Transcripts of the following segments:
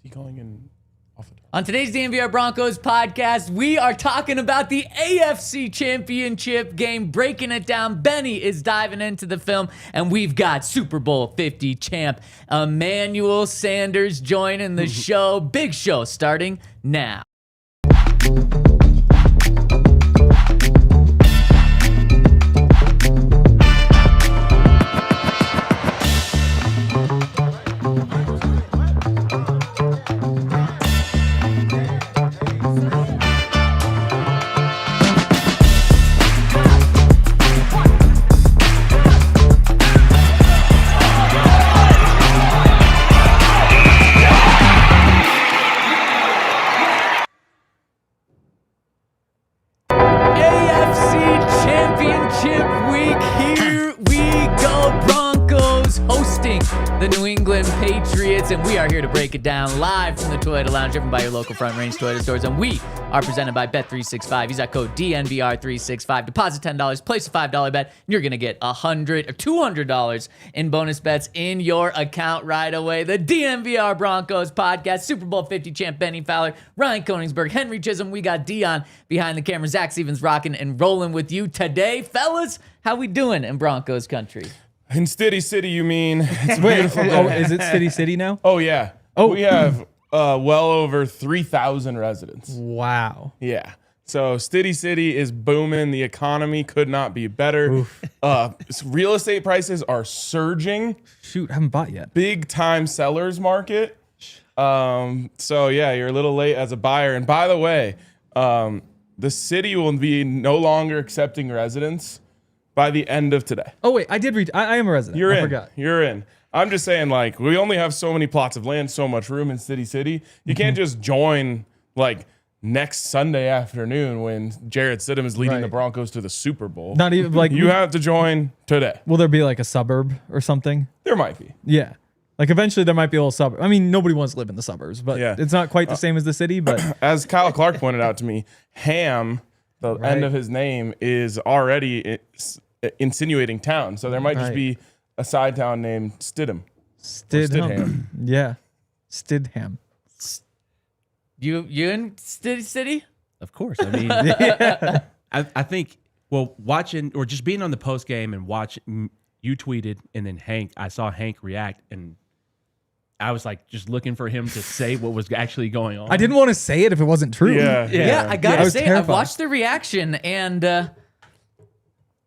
he calling in off the top? On today's DNVR Broncos podcast, we are talking about the AFC Championship game, breaking it down. Benny is diving into the film, and we've got Super Bowl 50 champ Emmanuel Sanders joining the show. Big show starting now. The New England Patriots, and we are here to break it down live from the Toyota Lounge, driven by your local Front Range Toyota stores, and we are presented by Bet365. Use that code DNVR365. Deposit $10, place a $5 bet, and you're going to get $100 or $200 in bonus bets in your account right away. The DNVR Broncos Podcast, Super Bowl 50 champ Bennie Fowler, Ryan Koenigsberg, Henry Chisholm. We got Dion behind the camera, Zac Stevens rocking and rolling with you today. Fellas, how we doing in Broncos Country? In Stiddy City, you mean? It's beautiful. Oh, is it Stiddy City now? Oh, yeah. Oh. We have well over 3,000 residents. Wow. Yeah. So Stiddy City is booming. The economy could not be better. Real estate prices are surging. Shoot, I haven't bought yet. Big time sellers market. So, yeah, you're a little late as a buyer. And by the way, the city will be no longer accepting residents by the end of today. Oh, wait, I did read. I am a resident. I forgot. You're in. I'm just saying, like, we only have so many plots of land, so much room in Stiddy City. You can't just join, like, next Sunday afternoon when Jarrett Stidham is leading the Broncos to the Super Bowl. Not even, like... You have to join today. Will there be, like, a suburb or something? There might be. Yeah. Like, eventually there might be a little suburb. I mean, nobody wants to live in the suburbs, but it's not quite the same as the city, but... As Kyle Clark pointed out to me, Ham, the end of his name, is already... insinuating town, so there might just be a side town named Stidham. Stidham. Yeah. Stidham. You in Stiddy City? Of course. I mean, I think, well, watching or just being on the post game and watching, you tweeted, and then I saw Hank react, and I was like just looking for him to say what was actually going on. I didn't want to say it if it wasn't true. Yeah, I gotta say, I terrified. watched the reaction, and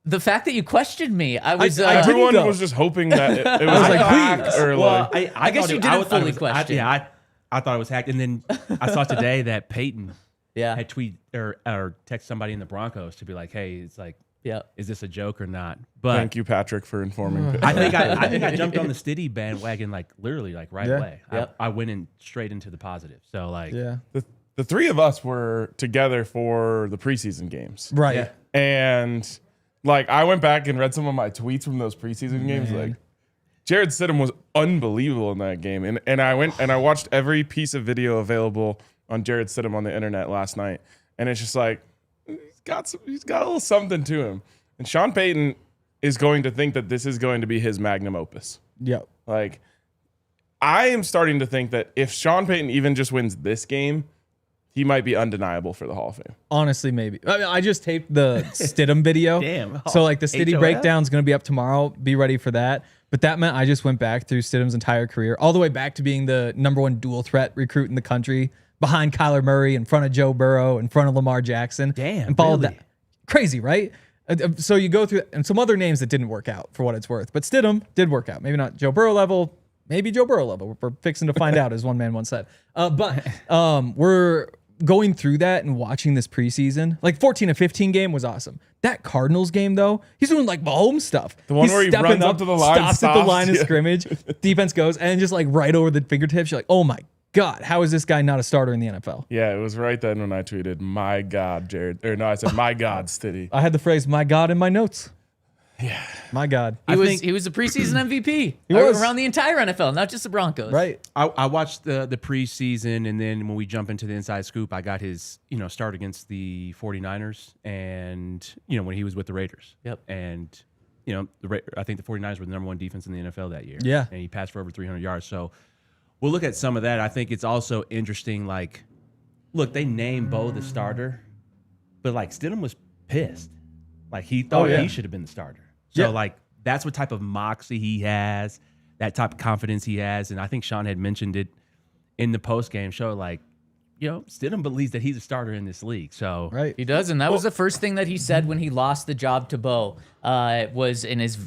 the fact that you questioned me, I was... everyone was just hoping that it was like, hacked please. or Well, like... I guess thought you it- didn't I fully thought it was- question. I thought it was hacked, and then I saw today that Peyton had tweet or text somebody in the Broncos to be like, "Hey, it's like, is this a joke or not?" But Thank you, Patrick, for informing me. I think I jumped on the Stiddy bandwagon like literally like right away. Yep. I went in straight into the positive. So like, The three of us were together for the preseason games. Right. Yeah. And like I went back and read some of my tweets from those preseason games. Like Jarrett Stidham was unbelievable in that game. And I went and I watched every piece of video available on Jarrett Stidham on the internet last night. And it's just like he's got a little something to him. And Sean Payton is going to think that this is going to be his magnum opus. Yep. Like I am starting to think that if Sean Payton even just wins this game, he might be undeniable for the Hall of Fame. Honestly, maybe. I mean, I just taped the Stidham video. Damn. So like the Stiddy HOF? breakdown is going to be up tomorrow. Be ready for that. But that meant I just went back through Stidham's entire career, all the way back to being the #1 dual threat recruit in the country, behind Kyler Murray, in front of Joe Burrow, in front of Lamar Jackson. Damn, and followed really? that. Crazy, right? So you go through, and some other names that didn't work out for what it's worth. But Stidham did work out. Maybe not Joe Burrow level, maybe Joe Burrow level. We're fixing to find out, as one man once said. But we're going through that and watching this preseason. Like 14 and 15 game was awesome. That Cardinals game, though, he's doing like Mahomes stuff. The one He's where he stepping runs up to the line, stops at the line of yeah. scrimmage, defense goes, and just like right over the fingertips. You're like, oh my God, how is this guy not a starter in the NFL? Yeah, it was right then when I tweeted, "My God, Jared," or no, I said, "My God, Stiddy." I had the phrase "my God" in my notes. Yeah, my God. He was the preseason MVP. He was. Around the entire NFL, not just the Broncos. Right. I watched the preseason, and then when we jump into the inside scoop, I got his start against the 49ers, and when he was with the Raiders. Yep. And I think the 49ers were the #1 defense in the NFL that year. Yeah. And he passed for over 300 yards. So we'll look at some of that. I think it's also interesting. Like, look, they named Bo the starter, but like Stidham was pissed. Like he thought he should have been the starter. So like that's what type of moxie he has, that type of confidence he has. And I think Sean had mentioned it in the post-game show. Like, you know, Stidham believes that he's a starter in this league. So Right. He does, and that was the first thing that he said when he lost the job to Bo. Was in his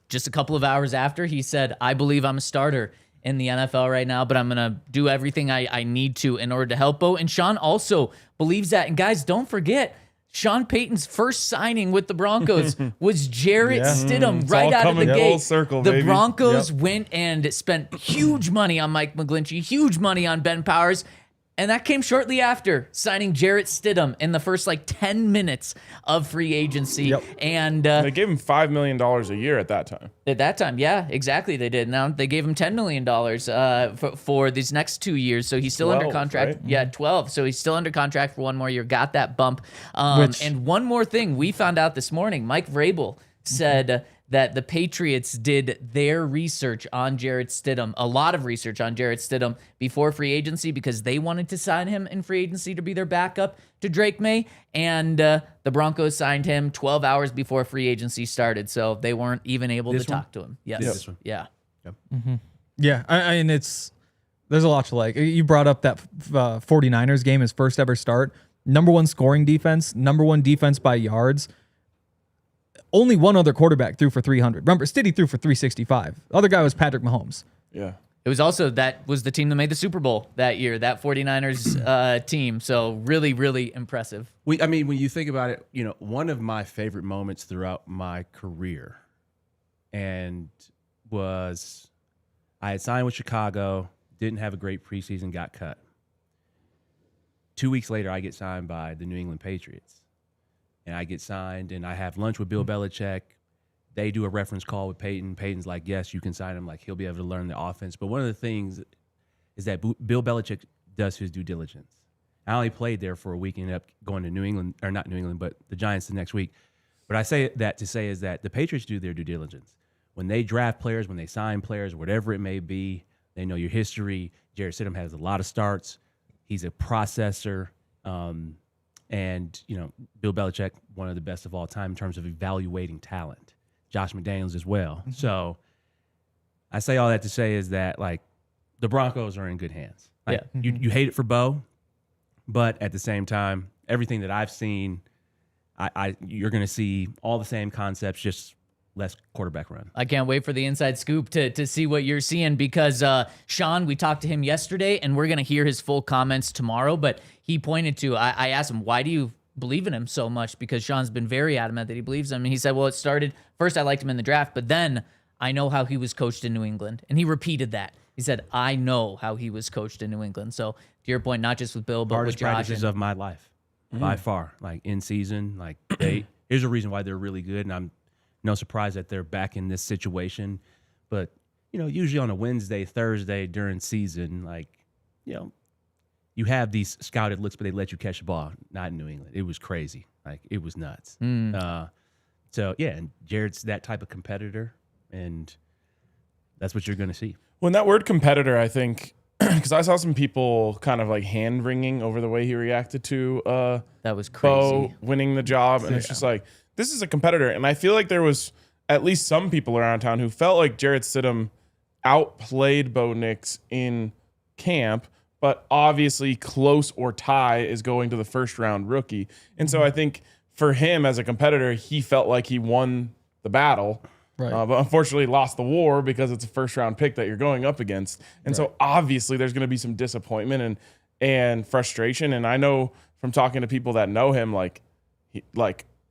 just a couple of hours after, he said, "I believe I'm a starter in the NFL right now, but I'm gonna do everything I need to in order to help Bo." And Sean also believes that. And guys, don't forget, Sean Payton's first signing with the Broncos was Jarrett Stidham It's right all out of the coming gate. full circle, The baby. Broncos went and spent huge money on Mike McGlinchey, huge money on Ben Powers. And that came shortly after signing Jarrett Stidham in the first like 10 minutes of free agency. Yep. And They gave him $5 million a year at that time. at that time, yeah, exactly, they did. Now they gave him $10 million for these next 2 years, so he's still under 12, contract. right? Yeah, 12. So he's still under contract for one more year. Got that bump. Which- And one more thing we found out this morning: Mike Vrabel said that the Patriots did their research on Jarrett Stidham, a lot of research on Jarrett Stidham before free agency, because they wanted to sign him in free agency to be their backup to Drake Maye. And the Broncos signed him 12 hours before free agency started, so they weren't even able to talk to him. Yes. This one. Yeah. Yeah, I mean, there's a lot to like. You brought up that 49ers game, his first ever start. Number one scoring defense, number one defense by yards. Only one other quarterback threw for 300. Remember, Stiddy threw for 365. The other guy was Patrick Mahomes. Yeah. It was also, that was the team that made the Super Bowl that year, that 49ers team. So really, really impressive. I mean, when you think about it, you know, one of my favorite moments throughout my career and was I had signed with Chicago, didn't have a great preseason, got cut. 2 weeks later, I get signed by the New England Patriots. And I get signed, and I have lunch with Bill Belichick. They do a reference call with Peyton. Peyton's like, yes, you can sign him. Like, he'll be able to learn the offense. But one of the things is that Bill Belichick does his due diligence. I only played there for a week and ended up going to New England, or not New England, but the Giants the next week. But I say that to say is that the Patriots do their due diligence. When they draft players, when they sign players, whatever it may be, they know your history. Jarrett Stidham has a lot of starts. He's a processor. And, you know, Bill Belichick, one of the best of all time in terms of evaluating talent. Josh McDaniels as well. Mm-hmm. So I say all that to say is that, like, the Broncos are in good hands. Like, you hate it for Bo, but at the same time, everything that I've seen, you're going to see all the same concepts, just less quarterback run. I can't wait for the inside scoop to see what you're seeing, because Sean, we talked to him yesterday, and we're going to hear his full comments tomorrow, but he pointed to, I asked him, why do you believe in him so much? Because Sean's been very adamant that he believes him. And he said, well, it started, first I liked him in the draft, but then I know how he was coached in New England. And he repeated that. He said, I know how he was coached in New England. So to your point, not just with Bill, but hardest with Josh. practices of my life, by far. Like, in season, like, here's a reason why they're really good, and I'm no surprise that they're back in this situation. But, you know, usually on a Wednesday, Thursday during season, like, you know, you have these scouted looks, but they let you catch the ball. Not in New England. It was crazy. Like, it was nuts. So, yeah, and Jarrett's that type of competitor, and that's what you're going to see. When that word competitor, I think, because I saw some people kind of like hand-wringing over the way he reacted to That was crazy. Bo winning the job, and it's just like, this is a competitor. And I feel like there was at least some people around town who felt like Jarrett Stidham outplayed Bo Nix in camp, but obviously close or tie is going to the first-round rookie. And so I think for him as a competitor, he felt like he won the battle, Right. but unfortunately lost the war because it's a first-round pick that you're going up against. And so obviously there's going to be some disappointment and frustration. And I know from talking to people that know him, like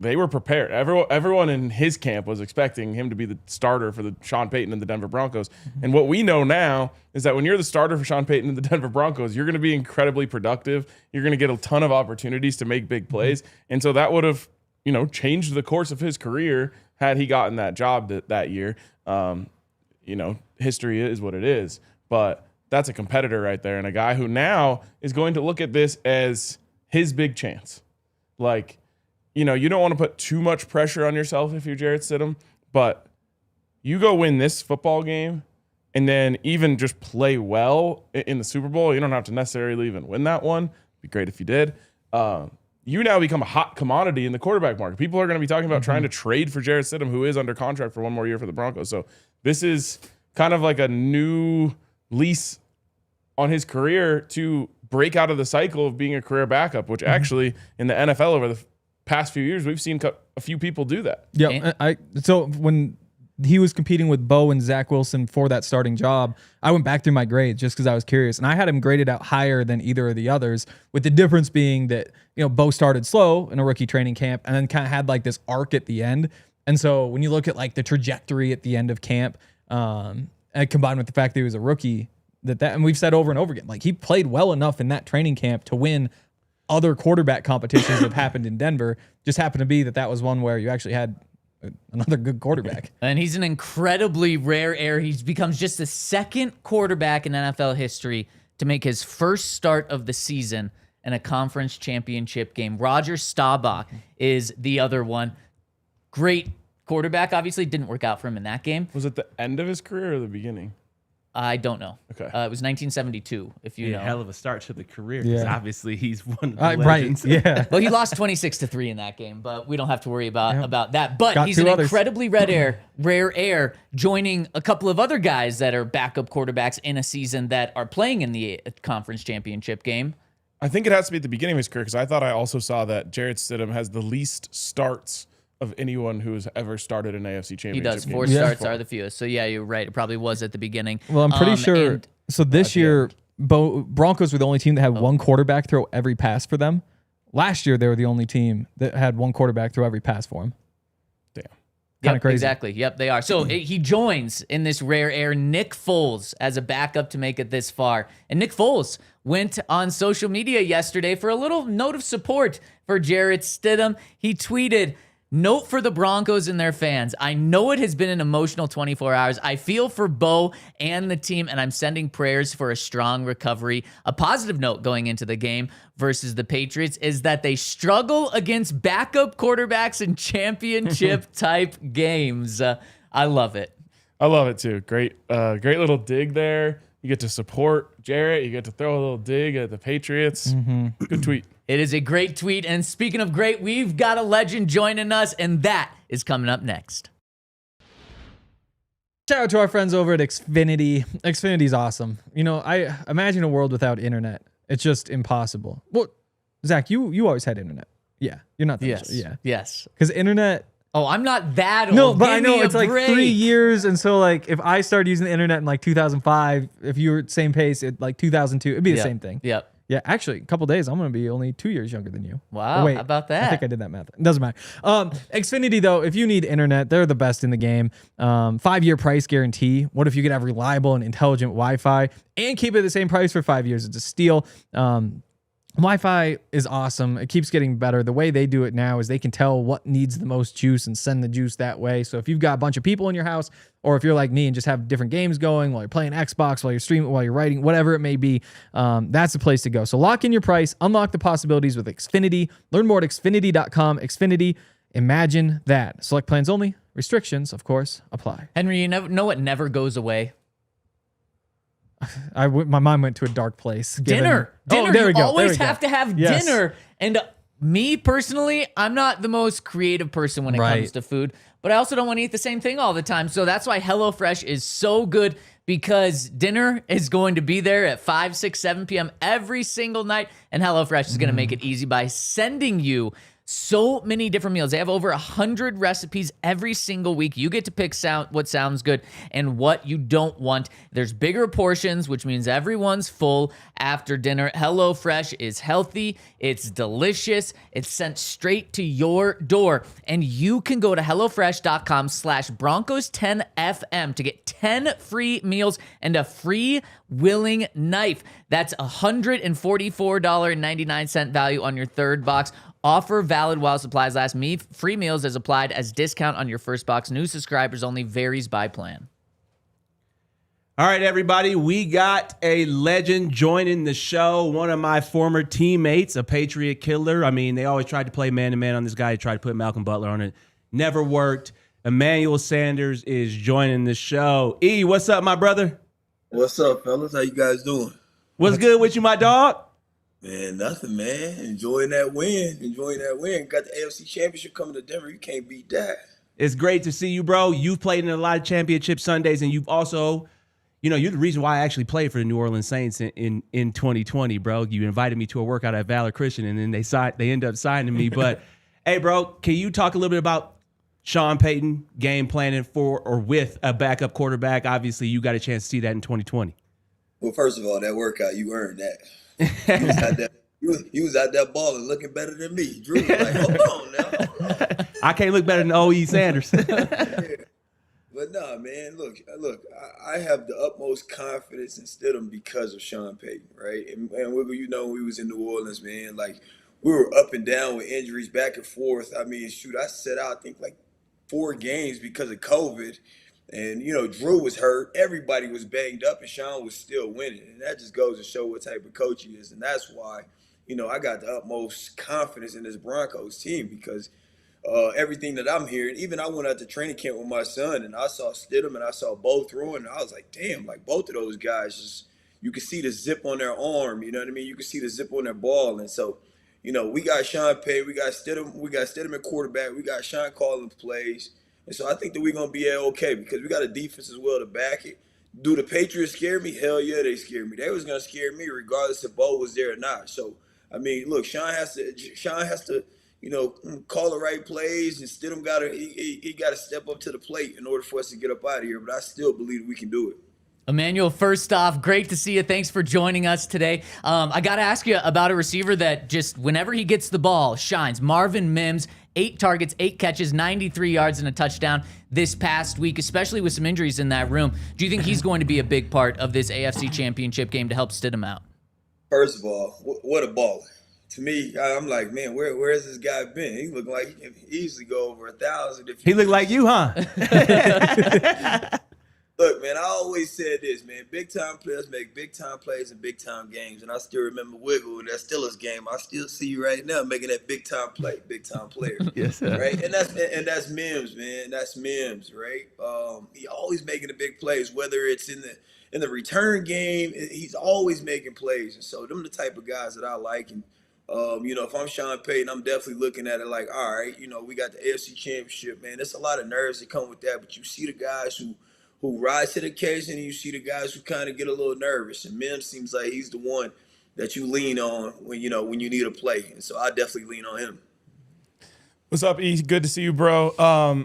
they were prepared. Everyone in his camp was expecting him to be the starter for the Sean Payton and the Denver Broncos. And what we know now is that when you're the starter for Sean Payton and the Denver Broncos, you're going to be incredibly productive. You're going to get a ton of opportunities to make big plays. And so that would have, you know, changed the course of his career had he gotten that job that year. You know, history is what it is. But that's a competitor right there, and a guy who now is going to look at this as his big chance. Like, you know, you don't want to put too much pressure on yourself if you're Jarrett Stidham, but you go win this football game, and then even just play well in the Super Bowl. You don't have to necessarily even win that one. It'd be great if you did. You now become a hot commodity in the quarterback market. People are going to be talking about trying to trade for Jarrett Stidham, who is under contract for one more year for the Broncos. So this is kind of like a new lease on his career to break out of the cycle of being a career backup, which actually in the NFL over the past few years, we've seen a few people do that. Yeah. So when he was competing with Bo and Zach Wilson for that starting job, I went back through my grades just because I was curious. And I had him graded out higher than either of the others, with the difference being that, Bo started slow in a rookie training camp and then kind of had like this arc at the end. And so when you look at like the trajectory at the end of camp, and combined with the fact that he was a rookie, and we've said over and over again, like he played well enough in that training camp to win other quarterback competitions that have happened in Denver. Just happened to be that was one where you actually had another good quarterback. And he's an incredibly rare air. He becomes just the second quarterback in NFL history to make his first start of the season in a conference championship game. Roger Staubach is the other one. Great quarterback. Obviously didn't work out for him in that game. Was it the end of his career or the beginning? I don't know. Okay. It was 1972, if you know. Hell of a start to the career. Because obviously he's one of the Right. legends. Yeah. Well, he lost 26-3 in that game, but we don't have to worry about that. But Got he's two an others. incredibly rare air, joining a couple of other guys that are backup quarterbacks in a season that are playing in the conference championship game. I think it has to be at the beginning of his career because I thought I also saw that Jarrett Stidham has the least starts of anyone who has ever started an AFC Championship He does. game. 4 starts are the fewest. So, yeah, you're right. It probably was at the beginning. Well, I'm pretty sure. and- So this year, Broncos were the only team that had one quarterback throw every pass for them. Last year, they were the only team that had one quarterback throw every pass for him. Damn. Kind of crazy. Exactly. Yep, they are. So he joins in this rare air Nick Foles as a backup to make it this far. And Nick Foles went on social media yesterday for a little note of support for Jarrett Stidham. He tweeted, "Note for the Broncos and their fans. I know it has been an emotional 24 hours. I feel for Bo and the team, and I'm sending prayers for a strong recovery." A positive note going into the game versus the Patriots is that they struggle against backup quarterbacks in championship-type games. I love it. I love it too. Great little dig there. You get to support Jarrett. You get to throw a little dig at the Patriots. Good tweet. It is a great tweet. And speaking of great, we've got a legend joining us, and that is coming up next. Shout out to our friends over at Xfinity. Xfinity's awesome. I imagine a world without internet. It's just impossible. Well, Zach, you always had internet. Yeah, you're not. Yes. Because internet. Oh, I'm not that old. No, but Give I know me a it's like break. 3 years, and so like if I started using the internet in like 2005, if you were at the same pace at like 2002, it'd be the same thing. Yep. Yeah, actually, a couple days, I'm going to be only 2 years younger than you. Wow, Oh, wait, how about that? I think I did that math. It doesn't matter. Xfinity, though, if you need internet, they're the best in the game. 5-year price guarantee. What if you could have reliable and intelligent Wi-Fi and keep it the same price for 5 years? It's a steal. Wi-Fi is awesome. It keeps getting better. The way they do it now is they can tell what needs the most juice and send the juice that way. So if you've got a bunch of people in your house, or if you're like me and just have different games going while you're playing Xbox, while you're streaming, while you're writing, whatever it may be, that's the place to go. So lock in your price, unlock the possibilities with Xfinity. Learn more at Xfinity.com. Xfinity, imagine that. Select plans only. Restrictions, of course, apply. Henry, you know what never goes away? My mind went to a dark place. Dinner. Oh, there we go. Always There we go. have to have Yes. dinner. And me personally, I'm not the most creative person when it Right. comes to food, but I also don't want to eat the same thing all the time. So that's why HelloFresh is so good, because dinner is going to be there at 5, 6, 7 p.m. every single night. And HelloFresh is going to make it easy by sending you so many different meals. They have over 100 recipes every single week. You get to pick what sounds good and what you don't want. There's bigger portions, which means everyone's full after dinner. HelloFresh is healthy. It's delicious. It's sent straight to your door. And you can go to HelloFresh.com/Broncos10FM to get 10 free meals and a free willing knife. That's $144.99 value on your third box. Offer valid while supplies last. Free meals is applied as discount on your first box. New subscribers only. Varies by plan. All right, everybody, we got a legend joining the show. One of my former teammates, a Patriot killer. I mean, they always tried to play man-to-man on this guy. He tried to put Malcolm Butler on it. Never worked. Emmanuel Sanders is joining the show. E, what's up, my brother? What's up, fellas? How you guys doing? What's good with you, my dog? Man, nothing, man. Enjoying that win. Got the AFC Championship coming to Denver. You can't beat that. It's great to see you, bro. You've played in a lot of championship Sundays, and you've also, you're the reason why I actually played for the New Orleans Saints in 2020, bro. You invited me to a workout at Valor Christian, and then they end up signing me. But, hey, bro, can you talk a little bit about Sean Payton game planning for or with a backup quarterback? Obviously, you got a chance to see that in 2020. Well, first of all, that workout, you earned that. You was out there balling, looking better than me. Drew was like, hold on now. I can't look better than O.E. Sanders. Yeah. But nah, man, look, I have the utmost confidence in Stidham because of Sean Payton, right? And Wiggle, when we was in New Orleans, man, like we were up and down with injuries, back and forth. I mean, shoot, I set out, I think, like 4 games because of COVID. And, Drew was hurt. Everybody was banged up, and Sean was still winning. And that just goes to show what type of coach he is. And that's why, I got the utmost confidence in this Broncos team because everything that I'm hearing, even I went out to training camp with my son, and I saw Stidham and I saw Bo throwing, and I was like, damn, like both of those guys, just you could see the zip on their arm, you know what I mean? You could see the zip on their ball. And so, we got Sean Payton, we got Stidham at quarterback, we got Sean calling plays. And so I think that we're going to be okay because we got a defense as well to back it. Do the Patriots scare me? Hell yeah, they scare me. They was going to scare me regardless if Bo was there or not. So, I mean, look, Sean has to, call the right plays, and Stidham he got to step up to the plate in order for us to get up out of here. But I still believe we can do it. Emmanuel, first off, great to see you. Thanks for joining us today. I got to ask you about a receiver that just, whenever he gets the ball, shines. Marvin Mims, 8 targets, 8 catches, 93 yards, and a touchdown this past week, especially with some injuries in that room. Do you think he's going to be a big part of this AFC Championship game to help Stidham out? First of all, what a baller. To me, I'm like, man, where has this guy been? He looked like he can easily go over 1,000. He looked like you, huh? Look, man, I always said this, man. Big-time players make big-time plays in big-time games. And I still remember Wiggle in that Steelers game. I still see you right now making that big-time play, big-time player. Yes, sir. Right? And that's Mims, man. That's Mims, right? He always making the big plays, whether it's in the return game. He's always making plays. And so them the type of guys that I like. And, if I'm Sean Payton, I'm definitely looking at it like, all right, we got the AFC Championship, man. There's a lot of nerves that come with that. But you see the guys who rise to the occasion, and you see the guys who kind of get a little nervous. And Mims seems like he's the one that you lean on when you need a play. And so I definitely lean on him. What's up, E? Good to see you, bro. I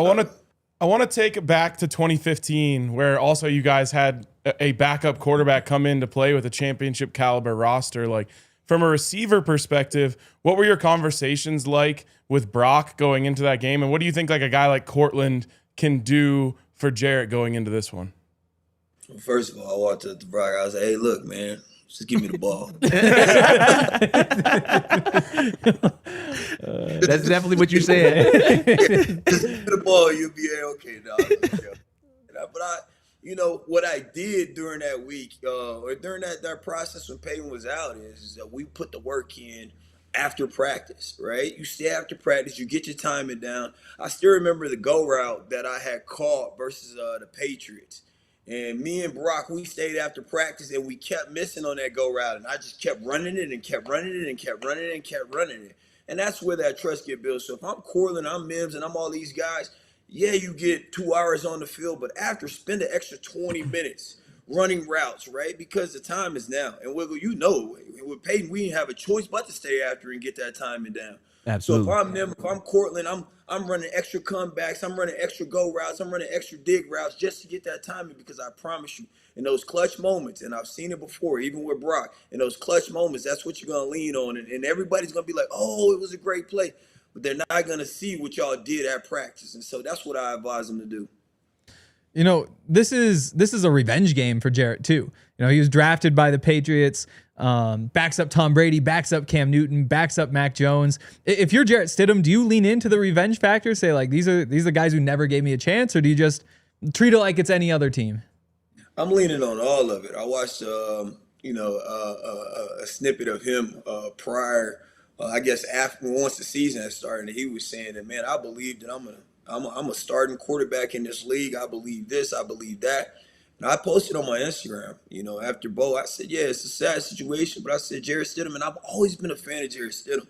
want to take it back to 2015, where also you guys had a backup quarterback come in to play with a championship caliber roster. Like, from a receiver perspective, what were your conversations like with Brock going into that game? And what do you think like a guy like Cortland can do for Jarrett going into this one? Well, first of all, I walked up to Brock. I was like, hey, look, man, just give me the ball. That's definitely what you said. Just give me the ball, you'll be okay, dog. But what I did during that week, or during that process when Payton was out, is that we put the work in after practice, right? You stay after practice, you get your timing down. I still remember the go route that I had caught versus the Patriots. And me and Brock, we stayed after practice, and we kept missing on that go route. And I just kept running it and kept running it and kept running it and kept running it. And that's where that trust get built. So if I'm Cortland, I'm Mims, and I'm all these guys, yeah, you get 2 hours on the field, but after, spend an extra 20 minutes running routes, right? Because the time is now. And Wiggle, with Payton, we didn't have a choice but to stay after and get that timing down. Absolutely. So if I'm them, if I'm Cortland, I'm running extra comebacks, I'm running extra go routes, I'm running extra dig routes just to get that timing, because I promise you, in those clutch moments, and I've seen it before, even with Brock, in those clutch moments, that's what you're going to lean on. And everybody's going to be like, oh, it was a great play. But they're not going to see what y'all did at practice. And so that's what I advise them to do. This is a revenge game for Jarrett too. He was drafted by the Patriots, backs up Tom Brady, backs up Cam Newton, backs up Mac Jones. If you're Jarrett Stidham, do you lean into the revenge factor? Say like, these are guys who never gave me a chance, or do you just treat it like it's any other team? I'm leaning on all of it. I watched, a snippet of him prior. I guess once the season had started, and he was saying that, man, I believe that I'm I'm a starting quarterback in this league. I believe this. I believe that. And I posted on my Instagram, after Bo, I said, yeah, it's a sad situation, but I said Jarrett Stidham, and I've always been a fan of Jarrett Stidham.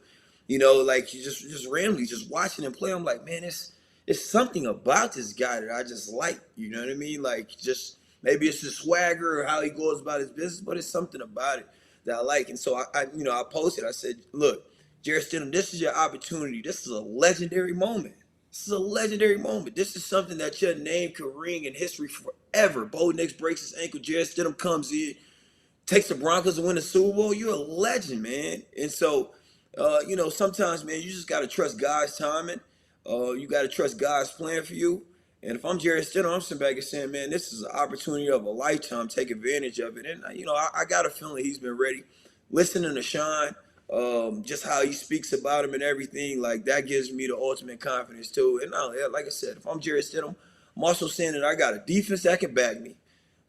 Like you just randomly just watching him play, I'm like, man, it's something about this guy that I just like. You know what I mean? Like, just maybe it's the swagger or how he goes about his business, but it's something about it that I like. And so I posted, I said, look, Jarrett Stidham, this is your opportunity. This is a legendary moment. This is a legendary moment. This is something that your name could ring in history forever. Bo Nix breaks his ankle. Jarrett Stidham comes in, takes the Broncos to win the Super Bowl. You're a legend, man. And so, sometimes, man, you just got to trust God's timing. You got to trust God's plan for you. And if I'm Jarrett Stidham, I'm sitting back and saying, man, this is an opportunity of a lifetime. Take advantage of it. And, I got a feeling he's been ready. Listening to Sean, just how he speaks about him and everything, like that gives me the ultimate confidence too. And like I said, if I'm Jarrett Stidham, I'm also saying that I got a defense that can back me.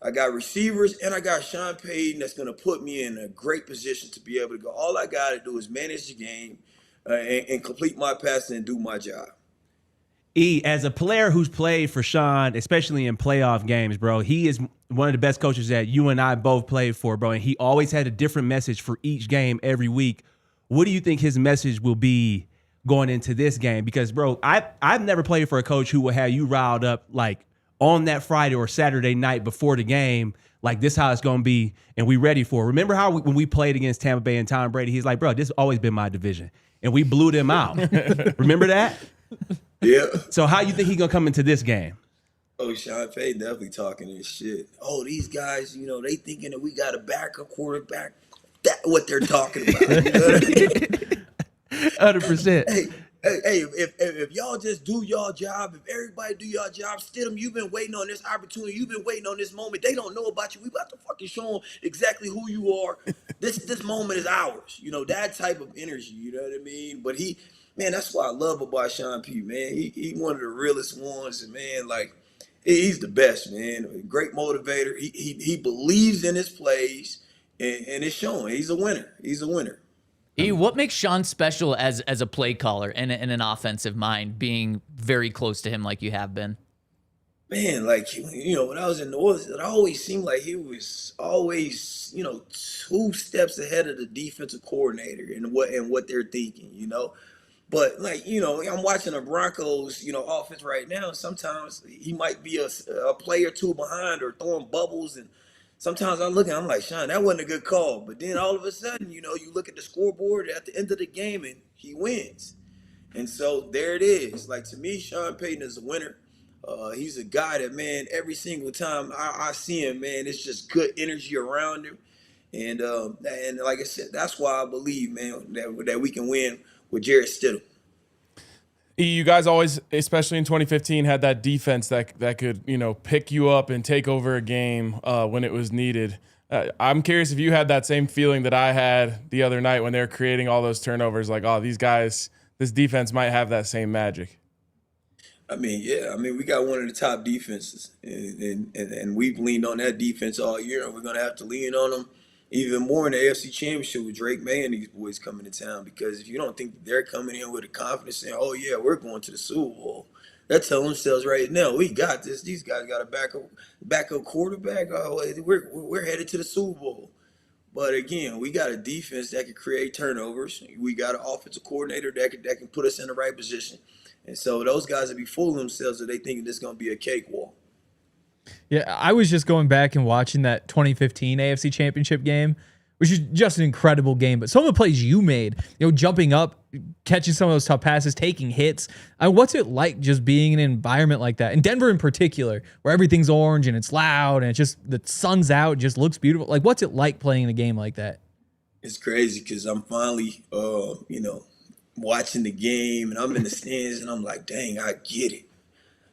I got receivers, and I got Sean Payton that's going to put me in a great position to be able to go. All I got to do is manage the game and complete my passing and do my job. As a player who's played for Sean, especially in playoff games, bro, he is one of the best coaches that you and I both played for, bro. And he always had a different message for each game every week. What do you think his message will be going into this game? Because, bro, I've never played for a coach who will have you riled up like on that Friday or Saturday night before the game, like this how it's going to be, and we ready for it. Remember how when we played against Tampa Bay and Tom Brady, he's like, bro, this has always been my division, and we blew them out. Remember that? Yeah. So how you think he's going to come into this game? Oh, Sean Payton definitely talking this shit. Oh, these guys, they thinking that we got a backup quarterback. That's what they're talking about. You know what I mean? 100%. Hey, if y'all just do y'all job, if everybody do y'all job, Stidham, you've been waiting on this opportunity. You've been waiting on this moment. They don't know about you. We about to fucking show them exactly who you are. This moment is ours. That type of energy. You know what I mean? But man, that's what I love about Sean P. Man, he one of the realest ones, and man, like he's the best, man. Great motivator. He believes in his plays, and it's showing. He's a winner. He's a winner. What makes Sean special as a play caller and an offensive mind, being very close to him like you have been? Man, like, when I was in New Orleans, it always seemed like he was always, 2 steps ahead of the defensive coordinator and what they're thinking, But, like, I'm watching the Broncos, offense right now. Sometimes he might be a play or two behind or throwing bubbles. And sometimes I look at him, I'm like, Sean, that wasn't a good call. But then all of a sudden, you look at the scoreboard at the end of the game and he wins. And so there it is. Like, to me, Sean Payton is a winner. He's a guy that, man, every single time I see him, man, it's just good energy around him. And like I said, that's why I believe, man, that we can win with Jarrett Stidham. You guys always, especially in 2015, had that defense that could, pick you up and take over a game when it was needed. I'm curious if you had that same feeling that I had the other night when they were creating all those turnovers, like, oh, these guys, this defense might have that same magic. I mean, yeah. I mean, we got one of the top defenses, and we've leaned on that defense all year, and we're going to have to lean on them even more in the AFC Championship with Drake Maye and these boys coming to town. Because if you don't think that they're coming in with a confidence saying, oh, yeah, we're going to the Super Bowl, they're telling themselves right now, we got this. These guys got a backup quarterback. Oh, we're headed to the Super Bowl. But, again, we got a defense that can create turnovers. We got an offensive coordinator that can put us in the right position. And so those guys will be fooling themselves if they think this is going to be a cakewalk. Yeah, I was just going back and watching that 2015 AFC Championship game, which is just an incredible game. But some of the plays you made, jumping up, catching some of those tough passes, taking hits. What's it like just being in an environment like that? In Denver in particular, where everything's orange and it's loud and it's just the sun's out, it just looks beautiful. Like, what's it like playing in a game like that? It's crazy because I'm finally, watching the game, and I'm in the stands, and I'm like, dang, I get it.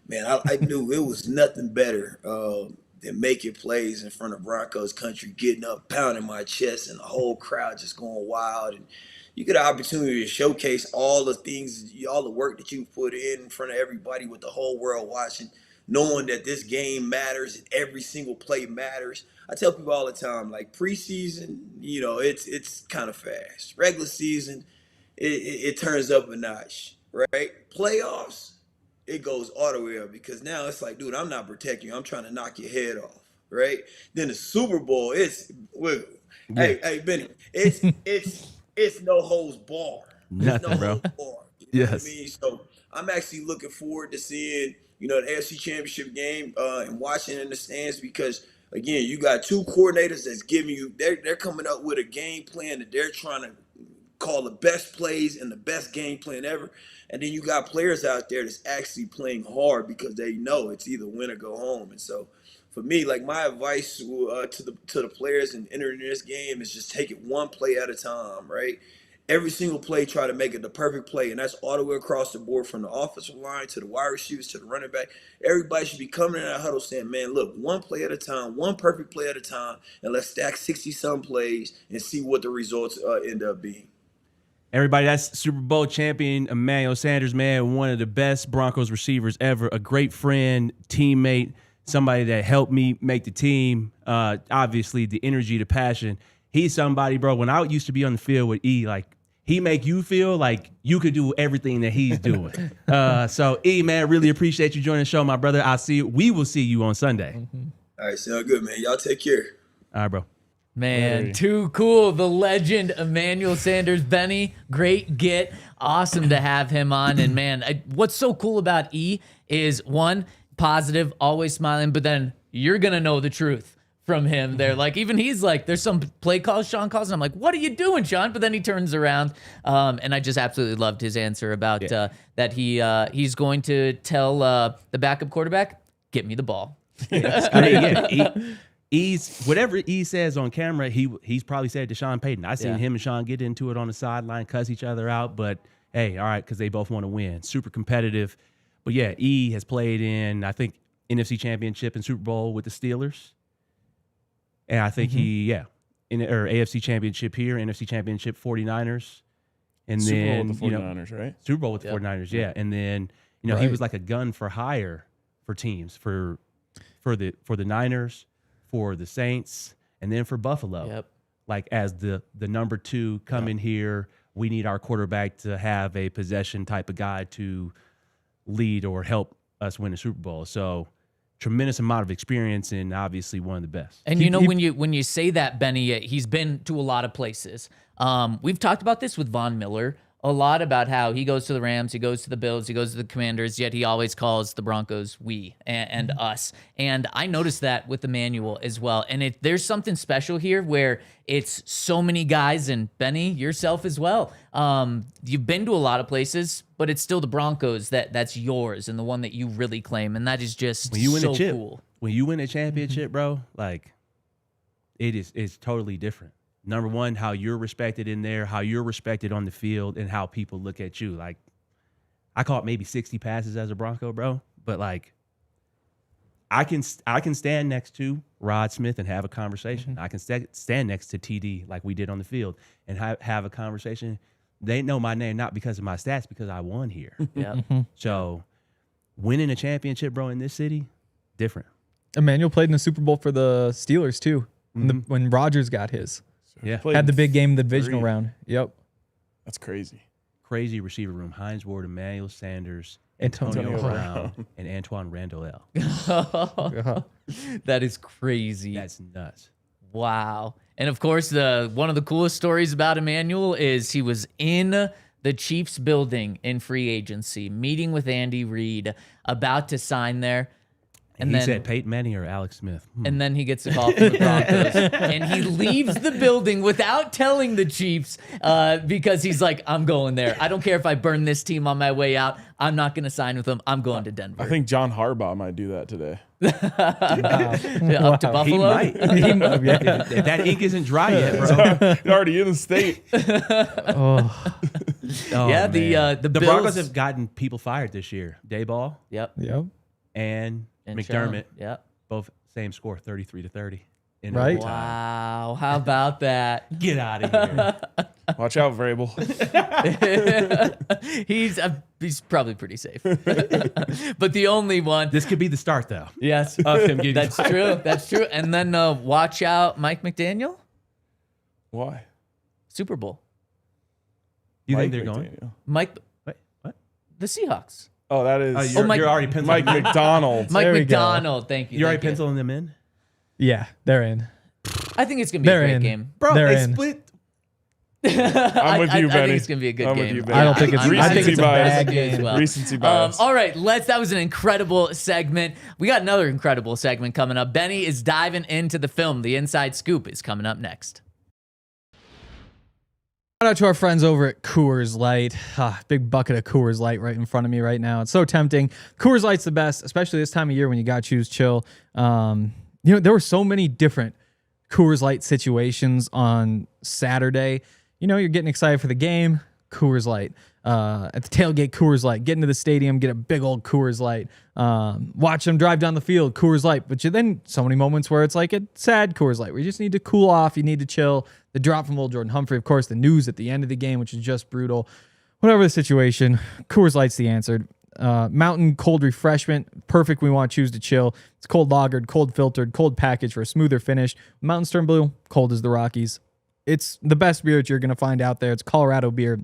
Man, I knew it was nothing better than making plays in front of Broncos Country, getting up, pounding my chest, and the whole crowd just going wild. And you get an opportunity to showcase all the things, all the work that you put in front of everybody with the whole world watching, knowing that this game matters and every single play matters. I tell people all the time, like preseason, it's kind of fast. Regular season, it turns up a notch, right? Playoffs, it goes all the way up because now it's like, dude, I'm not protecting you. I'm trying to knock your head off, right? Then the Super Bowl, hey, Benny, it's no holds bar. Nothing, no bro. holds bar. You know what I Yes. mean? So I'm actually looking forward to seeing, the AFC Championship game and watching in the stands because, again, you got two coordinators that's giving you, they're coming up with a game plan that they're trying to call the best plays and the best game plan ever. And then you got players out there that's actually playing hard because they know it's either win or go home. And so for me, like my advice to the players and entering this game is just take it one play at a time, right? Every single play, try to make it the perfect play, and that's all the way across the board from the offensive line to the wide receivers to the running back. Everybody should be coming in that huddle saying, man, look, one play at a time, one perfect play at a time, and let's stack 60-some plays and see what the results end up being. Everybody, that's Super Bowl champion Emmanuel Sanders, man, one of the best Broncos receivers ever, a great friend, teammate, somebody that helped me make the team. Obviously, the energy, the passion. He's somebody, bro, when I used to be on the field with E, like, he make you feel like you could do everything that he's doing. So, E, man, really appreciate you joining the show, my brother. We will see you on Sunday. All right, sound good, man. Y'all take care. All right, bro. Man, too cool. The legend, Emmanuel Sanders. Benny, great get. Awesome to have him on. And, man, what's so cool about E is, one, positive, always smiling, but then you're going to know the truth from him there. Like, even he's like, there's some play calls Sean calls, and I'm like, what are you doing, Sean? But then he turns around, and I just absolutely loved his answer about that he's going to tell the backup quarterback, get me the ball. He's whatever E says on camera, he's probably said to Sean Payton. I seen him and Sean get into it on the sideline, cuss each other out, but hey, all right, because they both want to win. Super competitive. But yeah, E has played in, I think, NFC Championship and Super Bowl with the Steelers. And I think AFC Championship here, NFC Championship 49ers. And Super Bowl then, with the 49ers, right? Super Bowl with the 49ers, yeah. And then, he was like a gun for hire for teams, for the Niners, for the Saints, and then for Buffalo. Yep. Like as the number 2 come in here, we need our quarterback to have a possession type of guy to lead or help us win the Super Bowl. So tremendous amount of experience and obviously one of the best. And when you say that, Benny, he's been to a lot of places. We've talked about this with Von Miller a lot, about how he goes to the Rams, he goes to the Bills, he goes to the Commanders, yet he always calls the Broncos we and us. And I noticed that with Emmanuel as well. And there's something special here where it's so many guys, and Benny, yourself as well. You've been to a lot of places, but it's still the Broncos that's yours and the one that you really claim. And that is just when you win so a chip, cool. When you win a championship, bro, like it's totally different. Number one, how you're respected in there, how you're respected on the field, and how people look at you. Like, I caught maybe 60 passes as a Bronco, bro, but like, I can stand next to Rod Smith and have a conversation. I can stand next to TD like we did on the field and have a conversation. They know my name not because of my stats, because I won here. Yeah. So, winning a championship, bro, in this city, different. Emmanuel played in the Super Bowl for the Steelers too, when Rodgers got his. Yeah. Had the big game in the divisional round. Yep. That's crazy. Crazy receiver room. Hines Ward, Emmanuel Sanders, Antonio Antonio Brown. Brown, and Antoine Randall L. That is crazy. That's nuts. Wow. And of course, one of the coolest stories about Emmanuel is he was in the Chiefs building in free agency, meeting with Andy Reid, about to sign there. And he said Peyton Manning or Alex Smith. And then he gets a call from the Broncos. And he leaves the building without telling the Chiefs because he's like, I'm going there. I don't care if I burn this team on my way out. I'm not going to sign with them. I'm going to Denver. I think John Harbaugh might do that today. Up to Buffalo? He might. If that ink isn't dry yet, bro. You're already in the state. Oh, Yeah, man. the the Bills. Broncos have gotten people fired this year. Dayball Yep. and And McDermott, Sean. Yep. both same score, 33-30. In Right. overtime. Wow. How about that? Get out of here. Watch out, Vrabel. He's probably pretty safe. But the only one. This could be the start, though. Yes. Of him getting That's fired. true. That's true. And then watch out, Mike McDaniel, Why? Super Bowl. You think Mike they're going? McDaniel. Mike, Wait, what? the Seahawks. Oh, that is You're Mike- already penciling. Mike McDonald. Mike There we go. McDonald. Thank you. You're already thank you. penciling them in, Yeah, they're in. I think it's gonna be a They're great in. game. bro. They're They in. split. I'm with you, I Benny. think it's gonna be a good I'm game. with you, Benny. I don't think it's. I think it's a bad as game. well. Recency bias. All right, that was an incredible segment. We got another incredible segment coming up. Benny is diving into the film. The Inside Scoop is coming up next. Shout out to our friends over at Coors Light. Big bucket of Coors Light right in front of me right now. It's so tempting. Coors Light's the best, especially this time of year when you got to choose chill. There were so many different Coors Light situations on Saturday. You're getting excited for the game, Coors Light. At the tailgate, Coors Light. Get into the stadium, get a big old Coors Light. Watch them drive down the field, Coors Light. But then so many moments where it's like a sad Coors Light, where you just need to cool off, you need to chill. The drop from old Jordan Humphrey, of course, the news at the end of the game, which is just brutal. Whatever the situation, Coors Light's the answer. Mountain cold refreshment, perfect when we want to choose to chill. It's cold lagered, cold filtered, cold packaged for a smoother finish. Mountain Stern Blue, cold as the Rockies. It's the best beer that you're going to find out there. It's Colorado beer.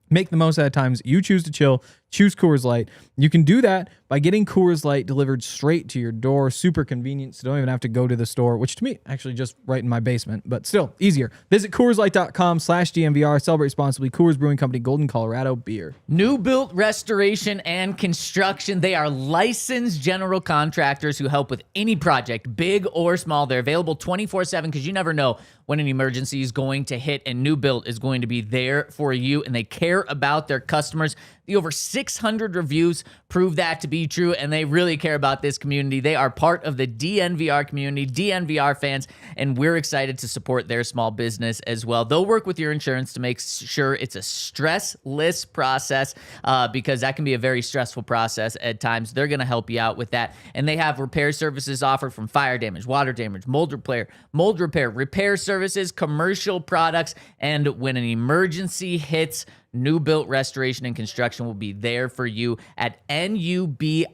Make the most out of times you choose to chill. Choose Coors Light. You can do that by getting Coors Light delivered straight to your door. Super convenient, so don't even have to go to the store, which to me, actually just right in my basement, but still easier. Visit CoorsLight.com/DNVR. Celebrate responsibly. Coors Brewing Company, Golden, Colorado beer. New built restoration and construction. They are licensed general contractors who help with any project, big or small. They're available 24/7 because you never know when an emergency is going to hit, and New Built is going to be there for you, and they care about their customers. The over 600 reviews prove that to be true, and they really care about this community. They are part of the DNVR community, DNVR fans, and we're excited to support their small business as well. They'll work with your insurance to make sure it's a stressless process because that can be a very stressful process at times. They're going to help you out with that, and they have repair services offered from fire damage, water damage, mold repair services, commercial products, and when an emergency hits, New Built Restoration and Construction will be there for you at nubilt.com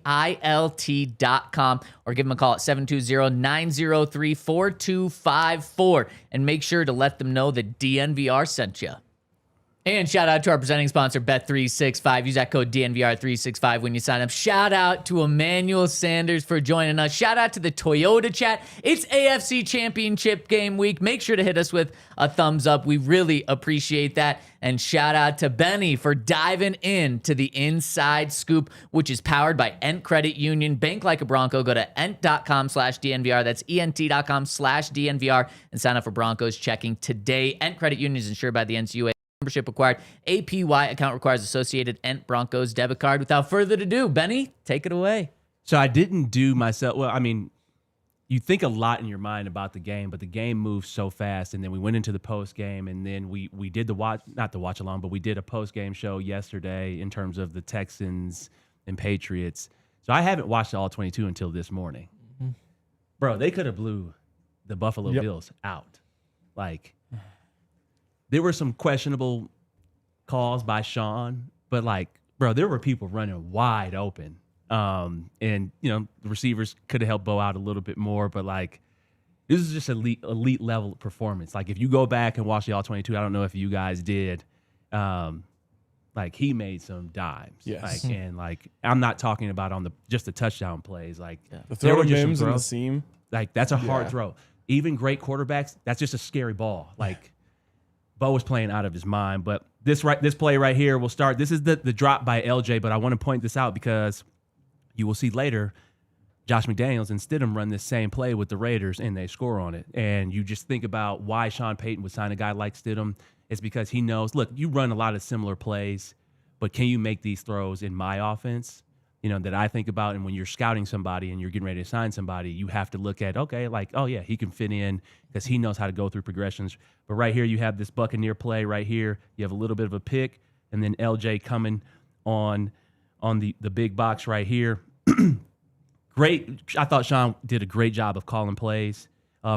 or give them a call at 720-903-4254 and make sure to let them know that DNVR sent you. And shout out to our presenting sponsor, Bet365. Use that code DNVR365 when you sign up. Shout out to Emmanuel Sanders for joining us. Shout out to the Toyota chat. It's AFC Championship Game week. Make sure to hit us with a thumbs up. We really appreciate that. And shout out to Benny for diving into the Inside Scoop, which is powered by Ent Credit Union. Bank like a Bronco. Go to ent.com/DNVR. That's ent.com/DNVR and sign up for Broncos checking today. Ent Credit Union is insured by the NCUA. Membership required. APY account requires associated Ent Broncos debit card. Without further ado, Benny, take it away. So I didn't do myself. Well, I mean, you think a lot in your mind about the game, but the game moves so fast. And then we went into the post game, and then we did not the watch along, but we did a post game show yesterday in terms of the Texans and Patriots. So I haven't watched all 22 until this morning. Mm-hmm. Bro, they could have blew the Buffalo Bills out. Like, there were some questionable calls by Sean, but bro, there were people running wide open. And, the receivers could have helped Bo out a little bit more, but this is just elite level performance. If you go back and watch the all 22, I don't know if you guys did, he made some dimes. Yes. I'm not talking about just the touchdown plays. The throw to Mims in the seam. That's a hard throw. Even great quarterbacks, that's just a scary ball. Bo was playing out of his mind, but this play right here will start. This is the drop by LJ, but I want to point this out because you will see later Josh McDaniels and Stidham run this same play with the Raiders, and they score on it. And you just think about why Sean Payton would sign a guy like Stidham. It's because he knows, look, you run a lot of similar plays, but can you make these throws in my offense? That I think about, and when you're scouting somebody and you're getting ready to sign somebody, you have to look at, oh yeah, he can fit in because he knows how to go through progressions. But right here, you have this Buccaneer play right here. You have a little bit of a pick, and then LJ coming on the big box right here. Great. I thought Sean did a great job of calling plays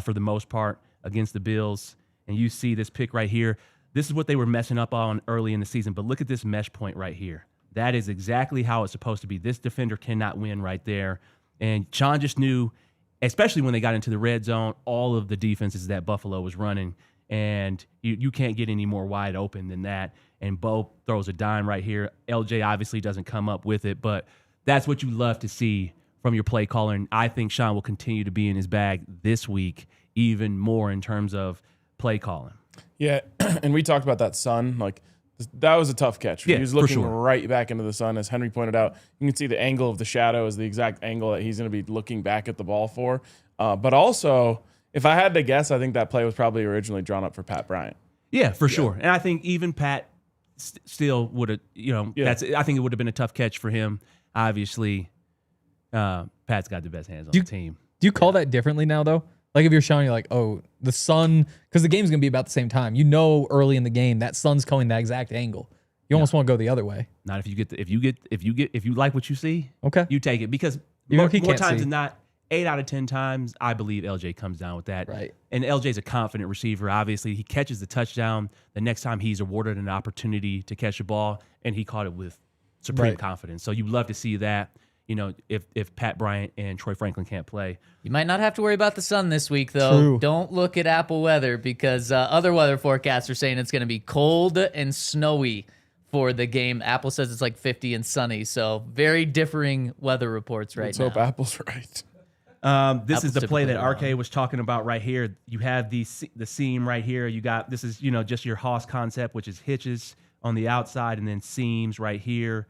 for the most part against the Bills. And you see this pick right here. This is what they were messing up on early in the season. But look at this mesh point right here. That is exactly how it's supposed to be. This defender cannot win right there. And Sean just knew, especially when they got into the red zone, all of the defenses that Buffalo was running. and you can't get any more wide open than that. And Bo throws a dime right here. LJ obviously doesn't come up with it, but that's what you love to see from your play caller. And I think Sean will continue to be in his bag this week even more in terms of play calling. Yeah, and we talked about that sun. Like, that was a tough catch. Yeah, He was for looking sure. right back into the sun. As Henry pointed out, you can see the angle of the shadow is the exact angle that he's going to be looking back at the ball for. But also, if I had to guess, I think that play was probably originally drawn up for Pat Bryant. Yeah, for sure. And I think even Pat still would have, I think it would have been a tough catch for him. Obviously, Pat's got the best hands on the team. Do you call that differently now, though? Like if you're showing, you're like, oh, the sun, because the game's going to be about the same time. You know early in the game that sun's coming that exact angle. You almost want to go the other way. Not if you like what you see. Okay. You take it, because Even more if he can't times see. than not, 8 out of 10 times, I believe LJ comes down with that. Right. And LJ's a confident receiver. Obviously, he catches the touchdown. The next time he's awarded an opportunity to catch a ball, and he caught it with supreme Right. confidence. So you love to see that. If Pat Bryant and Troy Franklin can't play. You might not have to worry about the sun this week, though. True. Don't look at Apple weather, because other weather forecasts are saying it's going to be cold and snowy for the game. Apple says it's like 50 and sunny, so very differing weather reports right Let's now. hope Apple's right. This is the play that typically RK was talking about right here. You have the seam right here. You got, this is, just your Haas concept, which is hitches on the outside and then seams right here.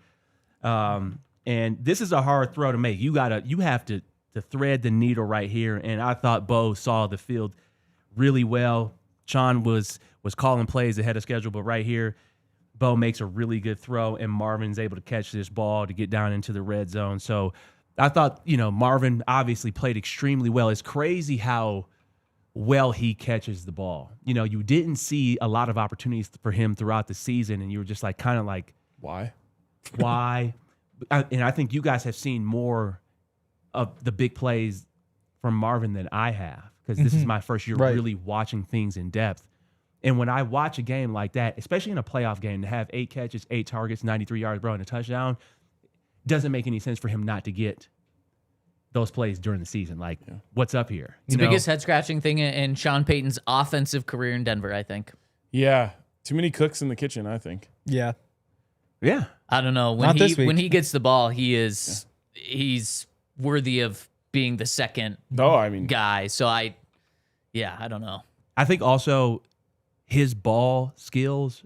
And this is a hard throw to make. You have to thread the needle right here. And I thought Bo saw the field really well. Sean was calling plays ahead of schedule, but right here, Bo makes a really good throw, and Marvin's able to catch this ball to get down into the red zone. So I thought, Marvin obviously played extremely well. It's crazy how well he catches the ball. You didn't see a lot of opportunities for him throughout the season, and you were just like, kind of like, Why? why? And I think you guys have seen more of the big plays from Marvin than I have, because this is my first year Right. really watching things in depth. And when I watch a game like that, especially in a playoff game, to have 8 catches, 8 targets, 93 yards, and a touchdown, doesn't make any sense for him not to get those plays during the season. Like, what's up here? It's the biggest head-scratching thing in Sean Payton's offensive career in Denver, I think. Yeah. Too many cooks in the kitchen, I think. Yeah. Yeah. I don't know. Not this week. When he gets the ball, he's worthy of being the second No, I mean, guy. So I don't know. I think also his ball skills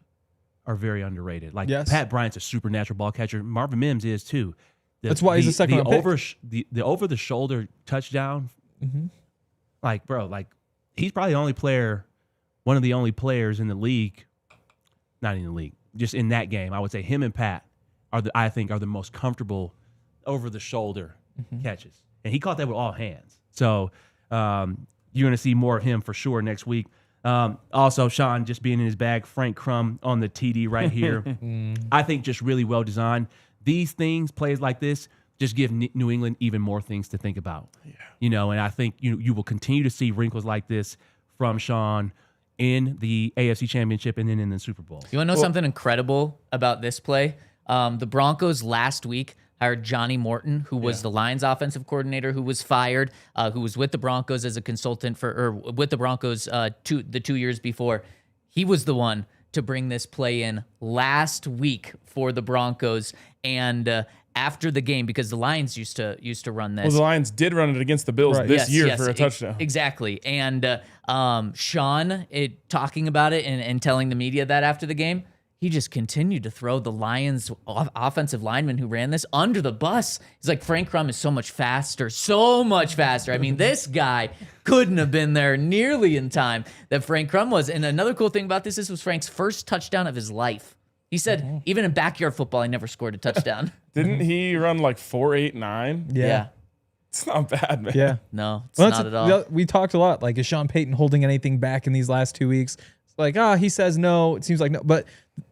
are very underrated. Like, Yes. Pat Bryant's a supernatural ball catcher. Marvin Mims is too. That's why he's a second-round pick. The over the shoulder touchdown. Mm-hmm. Like, bro, he's probably the only player, one of the only players in the league, not in the league, just in that game. I would say him and Pat are the most comfortable over the shoulder catches, and he caught that with all hands. So you're going to see more of him for sure next week. Also, Sean just being in his bag, Frank Crum on the TD right here. I think just really well designed. These things, plays like this, just give New England even more things to think about. Yeah. And I think you will continue to see wrinkles like this from Sean in the AFC Championship and then in the Super Bowl. You want to know something incredible about this play? The Broncos last week hired Johnny Morton, who was the Lions offensive coordinator, who was fired, who was with the Broncos as a consultant with the Broncos the 2 years before. He was the one to bring this play in last week for the Broncos, and after the game, because the Lions used to run this. well, the Lions did run it against the Bills this year for a touchdown. Exactly. And Sean talking about it and telling the media that after the game, he just continued to throw the Lions offensive lineman who ran this under the bus. He's like, Frank Crum is so much faster. I mean, this guy couldn't have been there nearly in time that Frank Crum was. And another cool thing about this was Frank's first touchdown of his life. He said, even in backyard football, I never scored a touchdown. Didn't he run like 4.89? Yeah. It's not bad, man. Yeah. No, it's Well, not at all. We talked a lot. Like, is Sean Payton holding anything back in these last 2 weeks? It's like, he says no. It seems like no. But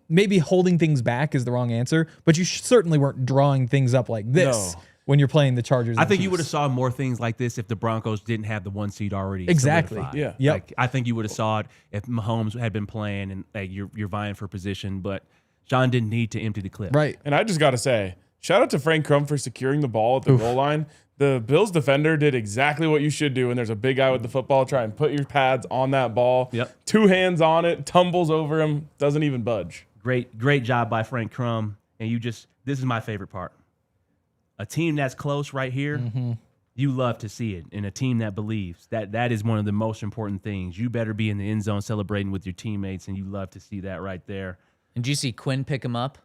maybe holding things back is the wrong answer. But you certainly weren't drawing things up like this when you're playing the Chargers. I think you would have saw more things like this if the Broncos didn't have the 1 seed already. Exactly. solidified. Yeah. Yep. Like, I think you would have saw it if Mahomes had been playing and you're vying for position. But Sean didn't need to empty the clip. Right. And I just got to say, Shout out to Frank Crum for securing the ball at the goal line. The Bills defender did exactly what you should do when there's a big guy with the football. Try and put your pads on that ball. Yep. 2 hands on it, tumbles over him, doesn't even budge. Great job by Frank Crum. And this is my favorite part. A team that's close right here, you love to see it. And a team that believes, that is one of the most important things. You better be in the end zone celebrating with your teammates, and you love to see that right there. And did you see Quinn pick him up?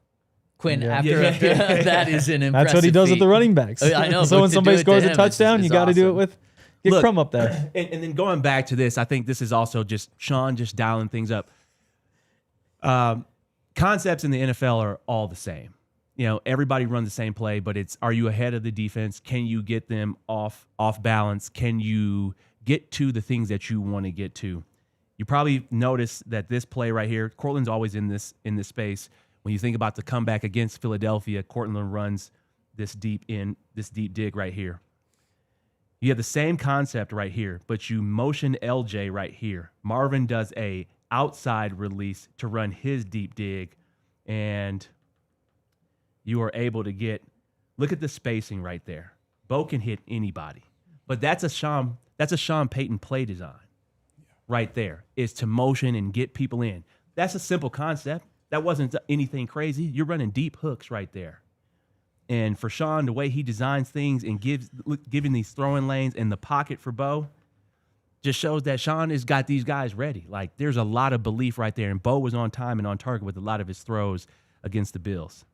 Quinn, Yeah. after that is an impressive That's what he does with feat. the running backs. I know. So but when to somebody do it to scores a him touchdown, is you got to do it awesome. with get Look, Crum up there. And then going back to this, I think this is also just Sean just dialing things up. Concepts in the NFL are all the same. You know, everybody runs the same play, but it's, are you ahead of the defense? Can you get them off balance? Can you get to the things that you want to get to? You probably noticed that this play right here, Cortland's always in this space. When you think about the comeback against Philadelphia, Cortland runs this deep dig right here. You have the same concept right here, but you motion LJ right here. Marvin does a outside release to run his deep dig, and you are able to look at the spacing right there. Bo can hit anybody, but that's a Sean Payton play design right there, is to motion and get people in. That's a simple concept. That wasn't anything crazy. You're running deep hooks right there. And for Sean, the way he designs things and giving these throwing lanes in the pocket for Bo just shows that Sean has got these guys ready. Like, there's a lot of belief right there. And Bo was on time and on target with a lot of his throws against the Bills.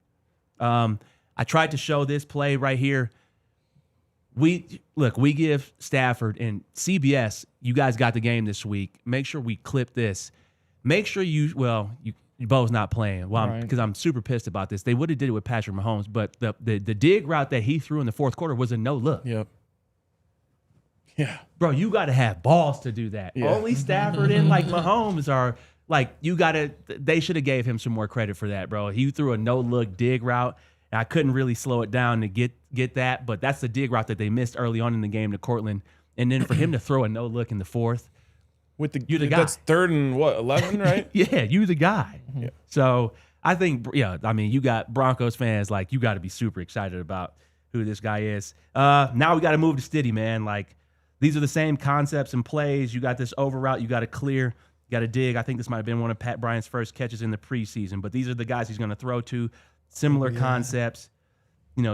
I tried to show this play right here. We give Stafford and CBS, you guys got the game this week. Make sure we clip this. Make sure Bo's not playing. Well, because I'm super pissed about this. They would have did it with Patrick Mahomes, but the dig route that he threw in the fourth quarter was a no look. Yep. Yeah. Bro, you got to have balls to do that. Yeah. Only Stafford and like Mahomes are like, they should have gave him some more credit for that, bro. He threw a no look dig route. And I couldn't really slow it down to get that, but that's the dig route that they missed early on in the game to Cortland. And then for him to throw a no look in the fourth, You're the guy. That's 3rd and 11, right? yeah, you the guy. Yeah. So I think, you got Broncos fans, like, you got to be super excited about who this guy is. Now we got to move to Stiddy, man. Like, these are the same concepts and plays. You got this over route. You got to clear. You got to dig. I think this might have been one of Pat Bryant's first catches in the preseason, but these are the guys he's going to throw to. Similar concepts.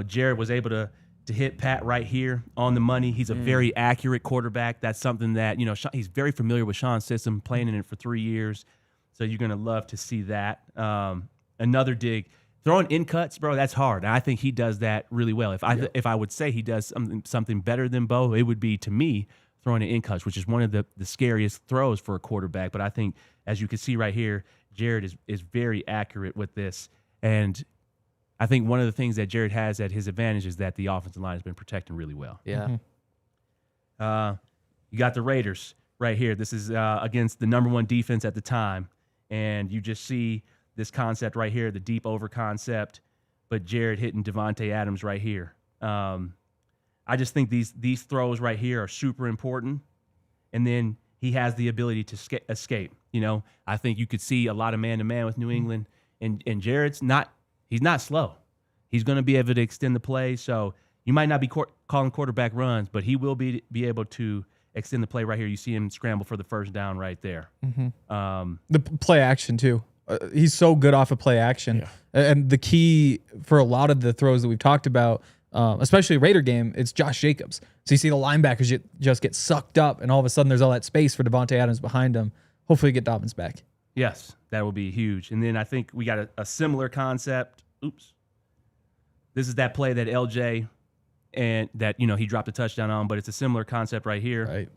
Jarrett was able to hit Pat right here on the money. He's a very accurate quarterback. That's something that, he's very familiar with Sean's system, playing in it for 3 years. So you're going to love to see that. Another dig. Throwing in cuts, bro, that's hard. And I think he does that really well. If I would say he does something better than Bo, it would be, to me, throwing in cuts, which is one of the scariest throws for a quarterback. But I think, as you can see right here, Jarrett is very accurate with this. And I think one of the things that Jarrett has at his advantage is that the offensive line has been protecting really well. Yeah. You got the Raiders right here. This is against the number 1 defense at the time. And you just see this concept right here, the deep over concept, but Jarrett hitting Devontae Adams right here. I just think these throws right here are super important. And then he has the ability to escape. I think you could see a lot of man-to-man with New England. And Jarrett's he's not slow. He's going to be able to extend the play. So you might not be calling quarterback runs, but he will be able to extend the play right here. You see him scramble for the first down right there. The play action too. He's so good off of play action. Yeah. And the key for a lot of the throws that we've talked about, especially Raider game, it's Josh Jacobs. So you see the linebackers just get sucked up, and all of a sudden there's all that space for Devontae Adams behind him. Hopefully get Dobbins back. Yes, that will be huge. And then I think we got a similar concept. Oops. This is that play that LJ and that, he dropped a touchdown on, but it's a similar concept right here. Right.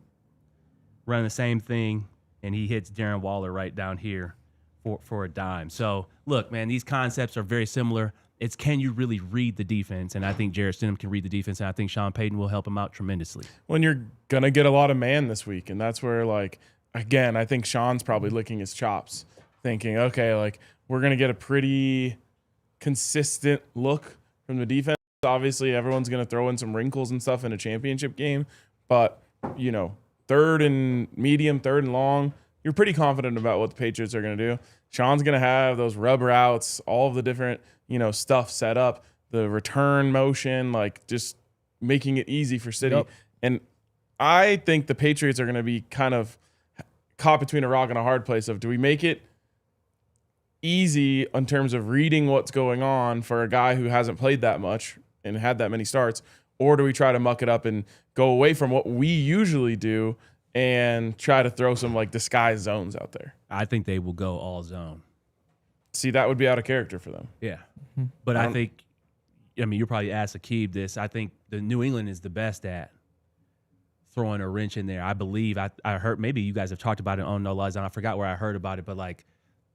Running the same thing, and he hits Darren Waller right down here for a dime. So, look, man, these concepts are very similar. It's, can you really read the defense? And I think Jarrett Stidham can read the defense, and I think Sean Payton will help him out tremendously. When you're going to get a lot of man this week, and that's where, again, I think Sean's probably licking his chops, thinking, okay, we're going to get a pretty consistent look from the defense. Obviously, everyone's going to throw in some wrinkles and stuff in a championship game, but, 3rd and medium, 3rd and long, you're pretty confident about what the Patriots are going to do. Sean's going to have those rub routes, all of the different, stuff set up. the return motion, like just making it easy for Stiddy. Yep. And I think the Patriots are going to be kind of caught between a rock and a hard place of, do we make it easy in terms of reading what's going on for a guy who hasn't played that much and had that many starts, or do we try to muck it up and go away from what we usually do and try to throw some like disguise zones out there? I think they will go all zone. See, that would be out of character for them. Yeah. But I think, I mean, you probably asked Akib this. I think the New England is the best at throwing a wrench in there. I believe, I heard, maybe you guys have talked about it on No Lies, and I forgot where I heard about it, but like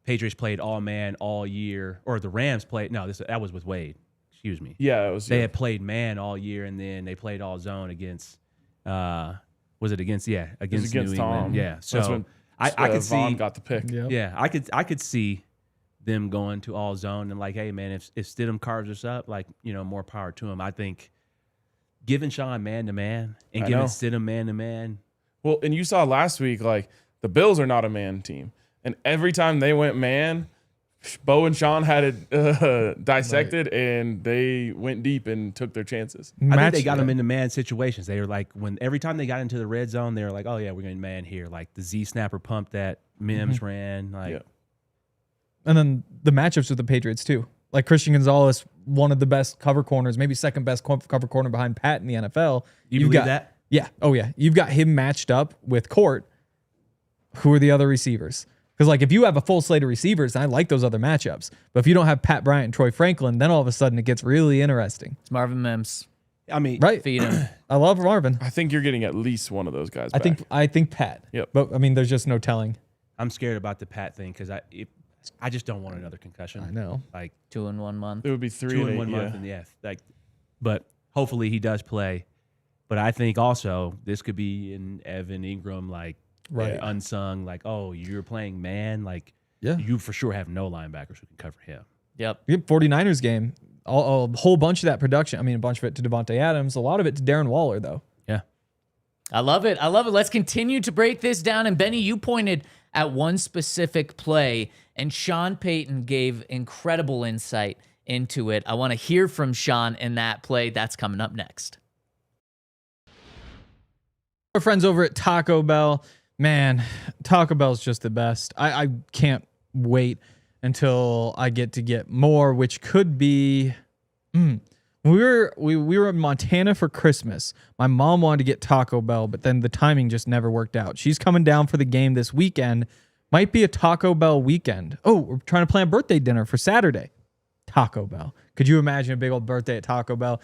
Patriots played all man all year, or the Rams played, no, that was with Wade. Excuse me. Yeah, it was. They had played man all year, and then they played all zone against, was it against, yeah, against New England. Tom. Yeah. That's So when I could Vaughn see, got the pick. Yep. yeah, I could see them going to all zone and like, hey man, if Stidham carves us up, like, you know, more power to him. I think giving Sean man to man and giving Stidham man to man. Well, and you saw last week, like the Bills are not a man team, and every time they went man, Bo and Sean had it dissected, and they went deep and took their chances. I think they got them into man situations. They were like, every time they got into the red zone, they were like, oh yeah, we're going to man here. Like the Z snapper pump that Mims ran. Like, Yeah. And then the matchups with the Patriots too. Like Christian Gonzalez, one of the best cover corners, maybe second best cover corner behind Pat in the NFL. you believe that? Yeah. Oh yeah. You've got him matched up with Court. Who are the other receivers? Because like if you have a full slate of receivers, I like those other matchups. But if you don't have Pat Bryant and Troy Franklin, then all of a sudden it gets really interesting. It's Marvin Mims. I mean, Right. Feed him. I love Marvin. I think you're getting at least one of those guys. I think Pat. Yep. But I mean, there's just no telling. I'm scared about the Pat thing because I just don't want another concussion. I know. Like 2 in 1 month. it would be 3 2 and in 8, 1 month, yeah. and yeah, like, but hopefully he does play. But I think also this could be an Evan Ingram, like, Right. unsung, like, oh, you're playing man, like, Yeah. you for sure have no linebackers who can cover him. Yep. The 49ers game, a whole bunch of that production. I mean, a bunch of it to Devontae Adams, a lot of it to Darren Waller, though. Yeah. I love it. I love it. Let's continue to break this down. And Benny, you pointed at one specific play, and Sean Payton gave incredible insight into it. I want to hear from Sean in that play. That's coming up next. Our friends over at Taco Bell, man, Taco Bell's just the best. I can't wait until I get more, which could be. We were in Montana for Christmas. My mom wanted to get Taco Bell, but then the timing just never worked out. She's coming down for the game this weekend. Might be a Taco Bell weekend. Oh, we're trying to plan a birthday dinner for Saturday. Taco Bell. Could you imagine a big old birthday at Taco Bell?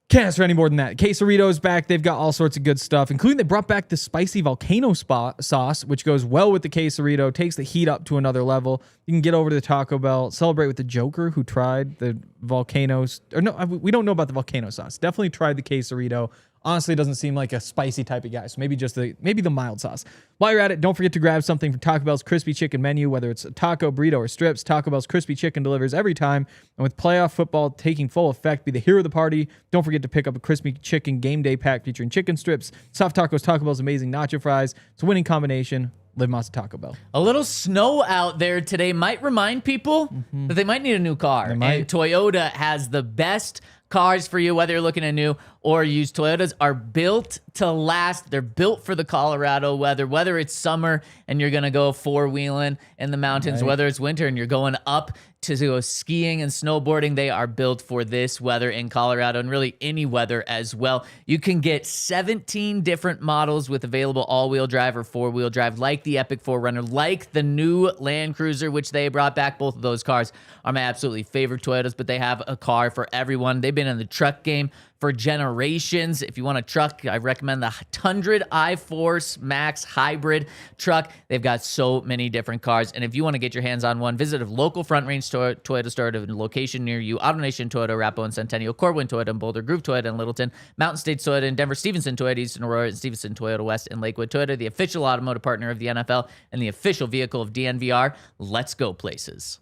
Can't ask for any more than that. Quesarito's back. They've got all sorts of good stuff, including they brought back the spicy volcano sauce, which goes well with the quesarito, takes the heat up to another level. You can get over to the Taco Bell, celebrate with the Joker who tried the volcanoes. Or no, we don't know about the volcano sauce. Definitely tried the quesarito. Honestly, doesn't seem like a spicy type of guy, so maybe the mild sauce. While you're at it, don't forget to grab something from Taco Bell's crispy chicken menu, whether it's a taco, burrito, or strips. Taco Bell's crispy chicken delivers every time, and with playoff football taking full effect, be the hero of the party. Don't forget to pick up a crispy chicken game day pack featuring chicken strips, soft tacos, Taco Bell's amazing nacho fries. It's a winning combination. Live Mazda Taco Bell. A little snow out there today might remind people that they might need a new car. And Toyota has the best cars for you, whether you're looking at new or used. Toyotas are built to last. They're built for the Colorado weather, whether it's summer and you're going to go four-wheeling in the mountains, whether it's winter and you're going up to go skiing and snowboarding. They are built for this weather in Colorado and really any weather as well. You can get 17 different models with available all-wheel drive or four-wheel drive, like the Epic 4Runner, like the new Land Cruiser, which they brought back. Both of those cars are my absolutely favorite Toyotas, but they have a car for everyone. They've been in the truck game for generations. If you want a truck, I recommend the Tundra I-Force Max Hybrid truck. They've got so many different cars. And if you want to get your hands on one, visit a local Front Range Toyota store at a location near you. AutoNation Toyota, Arapahoe and Centennial, Corwin Toyota and Boulder, Groove Toyota and Littleton, Mountain States Toyota and Denver, Stevenson Toyota, Eastern Aurora, and Stevenson Toyota West and Lakewood Toyota, the official automotive partner of the NFL and the official vehicle of DNVR. Let's go places.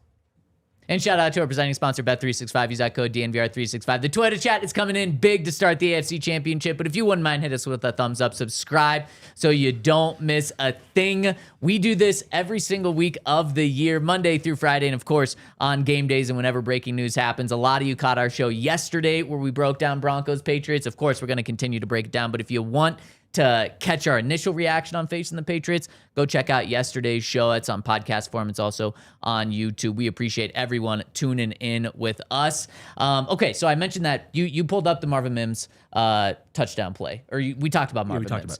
And shout out to our presenting sponsor, Bet365. Use that code DNVR365. The Twitter chat is coming in big to start the AFC Championship. But if you wouldn't mind, hit us with a thumbs up, subscribe so you don't miss a thing. We do this every single week of the year, Monday through Friday, and of course on game days and whenever breaking news happens. A lot of you caught our show yesterday where we broke down Broncos Patriots. Of course, we're going to continue to break it down. But if you want to catch our initial reaction on facing the Patriots, go check out yesterday's show. It's on podcast form. It's also on YouTube. We appreciate everyone tuning in with us. Okay, so I mentioned that you pulled up the Marvin Mims touchdown play, or we talked about Marvin Mims.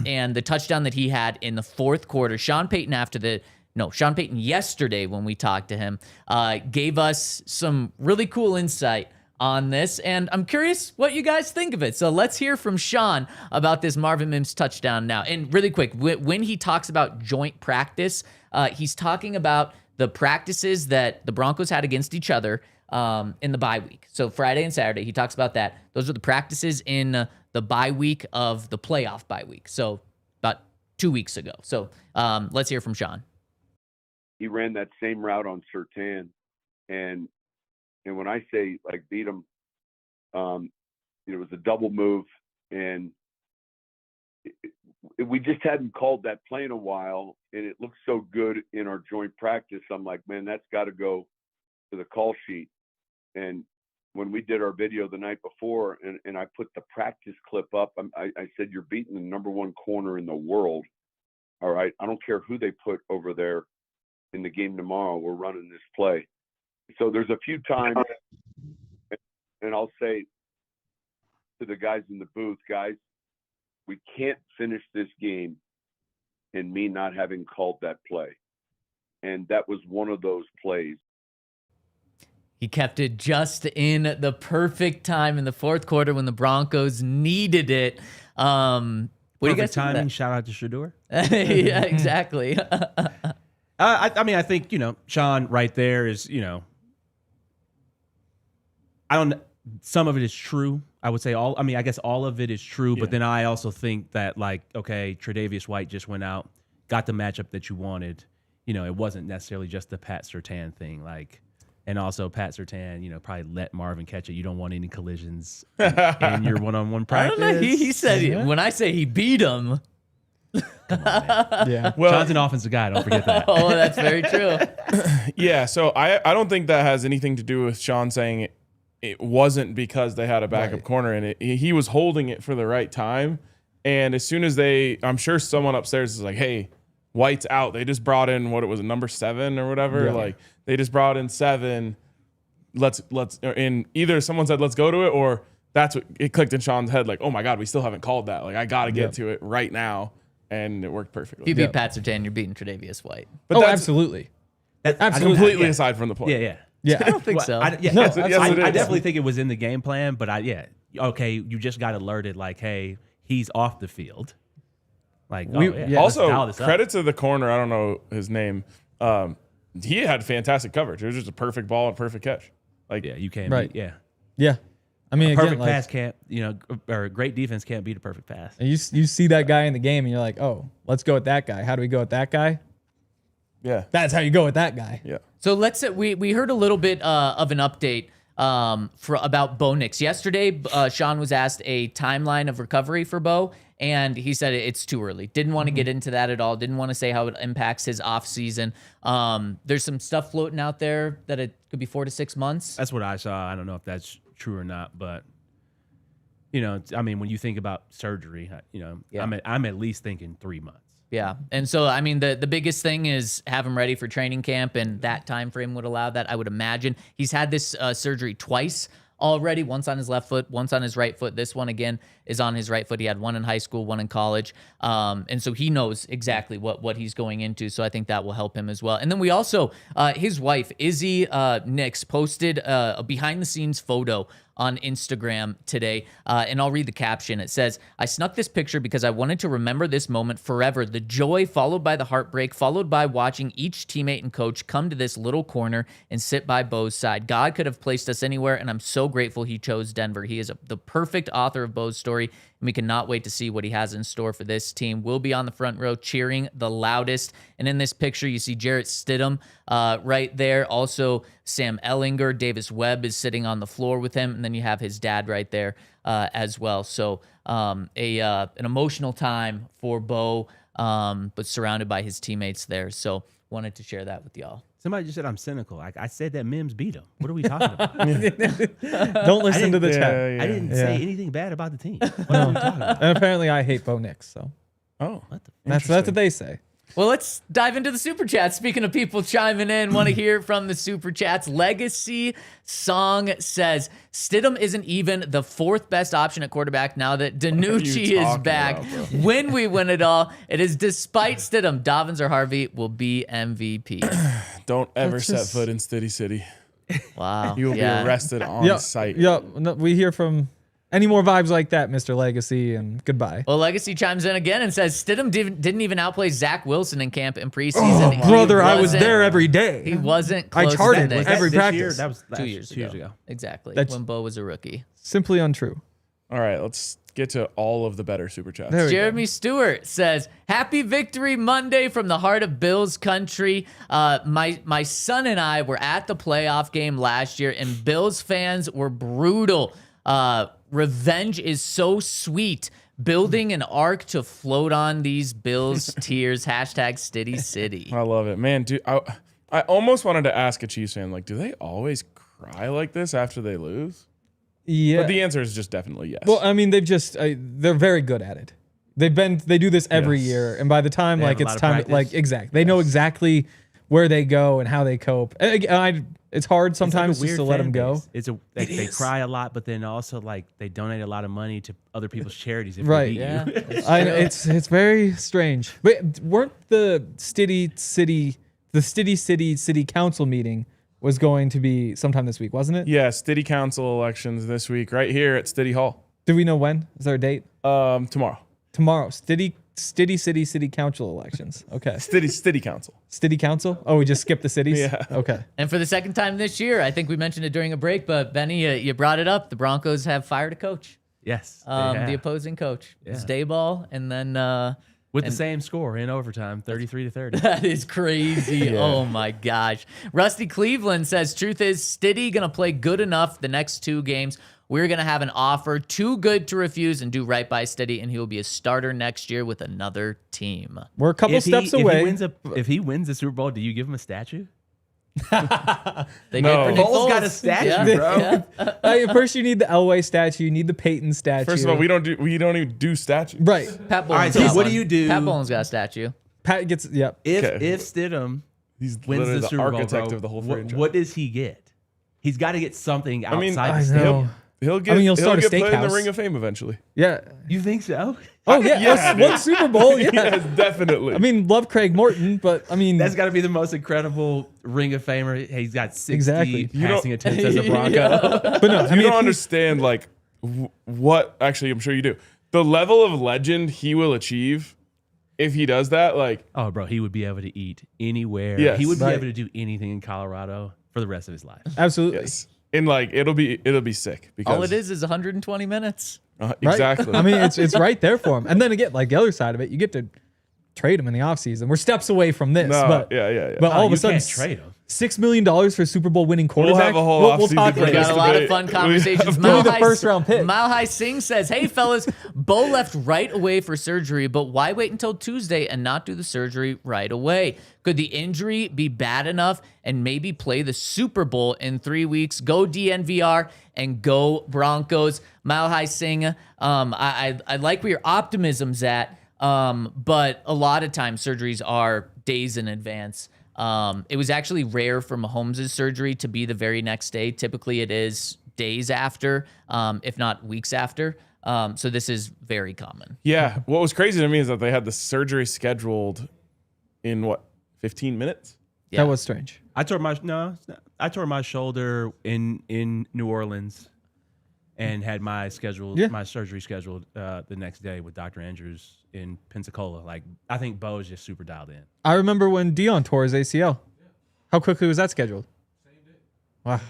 And the touchdown that he had in the fourth quarter. Sean Payton yesterday when we talked to him gave us some really cool insight on this, and I'm curious what you guys think of it. So let's hear from Sean about this Marvin Mims touchdown now. And really quick, when he talks about joint practice, he's talking about the practices that the Broncos had against each other in the bye week. So Friday and Saturday, he talks about that. Those are the practices in the bye week of the playoff bye week. So about 2 weeks ago. So let's hear from Sean. He ran that same route on Surtain, and when I say like beat him, it was a double move, and we just hadn't called that play in a while, and it looked so good in our joint practice. I'm like, man, that's got to go to the call sheet. And when we did our video the night before, and I put the practice clip up, I said, you're beating the number one corner in the world. All right, I don't care who they put over there in the game tomorrow. We're running this play. So there's a few times, and I'll say to the guys in the booth, guys, we can't finish this game in me not having called that play. And that was one of those plays. He kept it just in the perfect time in the fourth quarter when the Broncos needed it. What do you guys think of that? Shout out to Shedeur. Yeah, exactly. I mean, I think, Sean right there is, some of it is true. I would say I guess all of it is true, but then I also think that okay, Tre'Davious White just went out, got the matchup that you wanted. It wasn't necessarily just the Pat Surtain thing. And also Pat Surtain, probably let Marvin catch it. You don't want any collisions in your one-on-one practice. I don't know. He said, when I say he beat him. Come on, man. Yeah. Well, Sean's an offensive guy. Don't forget that. Oh, that's very true. yeah, so I don't think that has anything to do with Sean saying it wasn't because they had a backup corner in it. He was holding it for the right time. And as soon as I'm sure someone upstairs is like, hey, White's out. They just brought in number 7 or whatever. Yeah. They just brought in 7. And either someone said, let's go to it, or that's what it clicked in Sean's head. Oh my God, we still haven't called that. I got to get to it right now. And it worked perfectly. If you beat Pat Surtain, you're beating Tre'Davious White. But that's absolutely. Completely aside from the play. Yeah. I don't think so. I Yes, it I is. definitely think it was in the game plan, but okay, you just got alerted hey, he's off the field. Also, credit to the corner. I don't know his name. He had fantastic coverage. It was just a perfect ball and perfect catch. You can't Right. beat, Yeah. I mean, a perfect again, pass can't, or a great defense can't beat a perfect pass. and you see that guy in the game and you're like, oh, let's go with that guy. How do we go with that guy? Yeah. That's how you go with that guy. Yeah. So let's say we heard a little bit of an update about Bo Nix. Yesterday, Sean was asked a timeline of recovery for Bo, and he said it's too early. Didn't want to get into that at all. Didn't want to say how it impacts his offseason. There's some stuff floating out there that it could be 4 to 6 months. That's what I saw. I don't know if that's true or not, but I mean, when you think about surgery, I'm at least thinking 3 months. Yeah. And so, I mean, the biggest thing is have him ready for training camp, and that time frame would allow that, I would imagine. He's had this surgery twice already, once on his left foot, once on his right foot. This one, again, is on his right foot. He had one in high school, one in college. And so he knows exactly what he's going into. So I think that will help him as well. And then we also, his wife, Izzy Nix, posted a behind-the-scenes photo on Instagram today, and I'll read the caption. It says, "I snuck this picture because I wanted to remember this moment forever. The joy followed by the heartbreak, followed by watching each teammate and coach come to this little corner and sit by Bo's side. God could have placed us anywhere, and I'm so grateful he chose Denver. He is the perfect author of Bo's story. and we cannot wait to see what he has in store for this team. We'll be on the front row cheering the loudest. And in this picture, you see Jarrett Stidham right there. Also, Sam Ellinger, Davis Webb is sitting on the floor with him, and then you have his dad right there as well. So an emotional time for Bo, but surrounded by his teammates there. So wanted to share that with y'all. Somebody just said I'm cynical. I said that Mims beat him. What are we talking about? Don't listen to the chat. I didn't say anything bad about the team. What are we talking about? And apparently I hate Bo Nix, so that's what they say. Well, let's dive into the Super Chats. Speaking of people chiming in, want to hear from the Super Chats. Legacy Song says, Stidham isn't even the fourth best option at quarterback now that Danucci is back. When we win it all, it is despite Stidham. Dobbins or Harvey will be MVP. Don't ever set foot in Stiddy City. Wow. You will be arrested on site. Yeah, no, we hear from any more vibes like that, Mr. Legacy, and goodbye. Well, Legacy chimes in again and says, Stidham didn't even outplay Zach Wilson in camp in preseason. Oh, brother, I was there every day. He wasn't close. I charted to every This practice. year? That was 2 years ago. Exactly. That's- when Bo was a rookie. Simply untrue. All right, let's get to all of the better Super Chats. There we go. Jeremy Stewart says, Happy Victory Monday from the heart of Bills country. My son and I were at the playoff game last year, and Bills fans were brutal. Revenge is so sweet. Building an ark to float on these Bills tears. Hashtag Stiddy City. I love it, man. Dude, I almost wanted to ask a Chiefs fan, like, do they always cry like this after they lose? Yeah. But the answer is just definitely yes. Well, I mean, they're very good at it. They do this every year, and by the time They have a it's lot of time, practice. they know exactly where they go and how they cope. It's hard sometimes It's like a just to weird let fan them go. base. They cry a lot, but then also like they donate a lot of money to other people's charities. If Right. They beat you. It's very strange. But weren't the Stiddy City Council meeting was going to be sometime this week, wasn't it? yeah, Stiddy Council elections this week, right here at Stiddy Hall. Do we know when? Is there a date? Tomorrow. Tomorrow. Stiddy City Council elections. Okay. Stiddy Council. Stiddy Council? Oh, we just skipped the cities? Yeah. Okay. And for the second time this year, I think we mentioned it during a break, but Benny, you brought it up. The Broncos have fired a coach, Yes. they the have. opposing coach. It's Yeah. Dayball, and then With the same score in overtime, 33-30. that is crazy. Oh my gosh. Rusty Cleveland says, truth is, Stiddy going to play good enough the next 2 games. We're going to have an offer too good to refuse and do right by Stiddy, and he will be a starter next year with another team. We're a couple steps away. If he wins the Super Bowl, do you give him a statue? They No. did Nick Foles got Foles. a statue, bro. First, you need the Elway statue. You need the Peyton statue. First of all, we don't even do statues. Right. Pat Bowlen's All right, so got what one. do you do? Pat Bowlen's got a statue. Pat gets, yep. If Stidham He's wins literally the Super Bowl, architect bro, of the whole what, franchise. what does he get? He's got to get something outside mean, the I stadium. know. He'll get. he'll start a get put in the steakhouse. Ring of Fame eventually. Yeah. You think so? Oh, yeah. Yeah, one dude. Super Bowl. Yeah. Yes, definitely. I mean, love Craig Morton, but I mean, That's got to be the most incredible Ring of Famer. He's got 60 Exactly. passing attempts as a Bronco. but no, I you mean, don't understand like what. Actually, I'm sure you do. The level of legend he will achieve if he does that. Like, Oh, bro, he would be able to eat anywhere. Yes. He would be Right. able to do anything in Colorado for the rest of his life. absolutely. yes, and like it'll be sick because All it is 120 minutes. Right? exactly. I mean, it's right there for him. And then again, like the other side of it, you get to trade him in the offseason. We're steps away from this, no, but yeah. but all of you a sudden, can't trade him. $6 million for Super Bowl winning We'll quarterback. have a whole we'll offseason talk for We about this got a it. lot of debate. fun We conversations. have- Give me the first round pick. Mile High Singh says, hey, fellas, Bo left right away for surgery, but why wait until Tuesday and not do the surgery right away? Could the injury be bad enough and maybe play the Super Bowl in 3 weeks? Go DNVR and go Broncos. Mile High Singh, I like where your optimism's at, but a lot of times surgeries are days in advance. It was actually rare for Mahomes' surgery to be the very next day. Typically, it is days after, if not weeks after. So this is very common. Yeah. What was crazy to me is that they had the surgery scheduled in 15 minutes? Yeah. That was strange. I tore my shoulder in New Orleans and had my surgery scheduled the next day with Dr. Andrews in Pensacola. Like, I think Bo is just super dialed in. I remember when Dion tore his ACL. How quickly was that scheduled? Same day. Wow.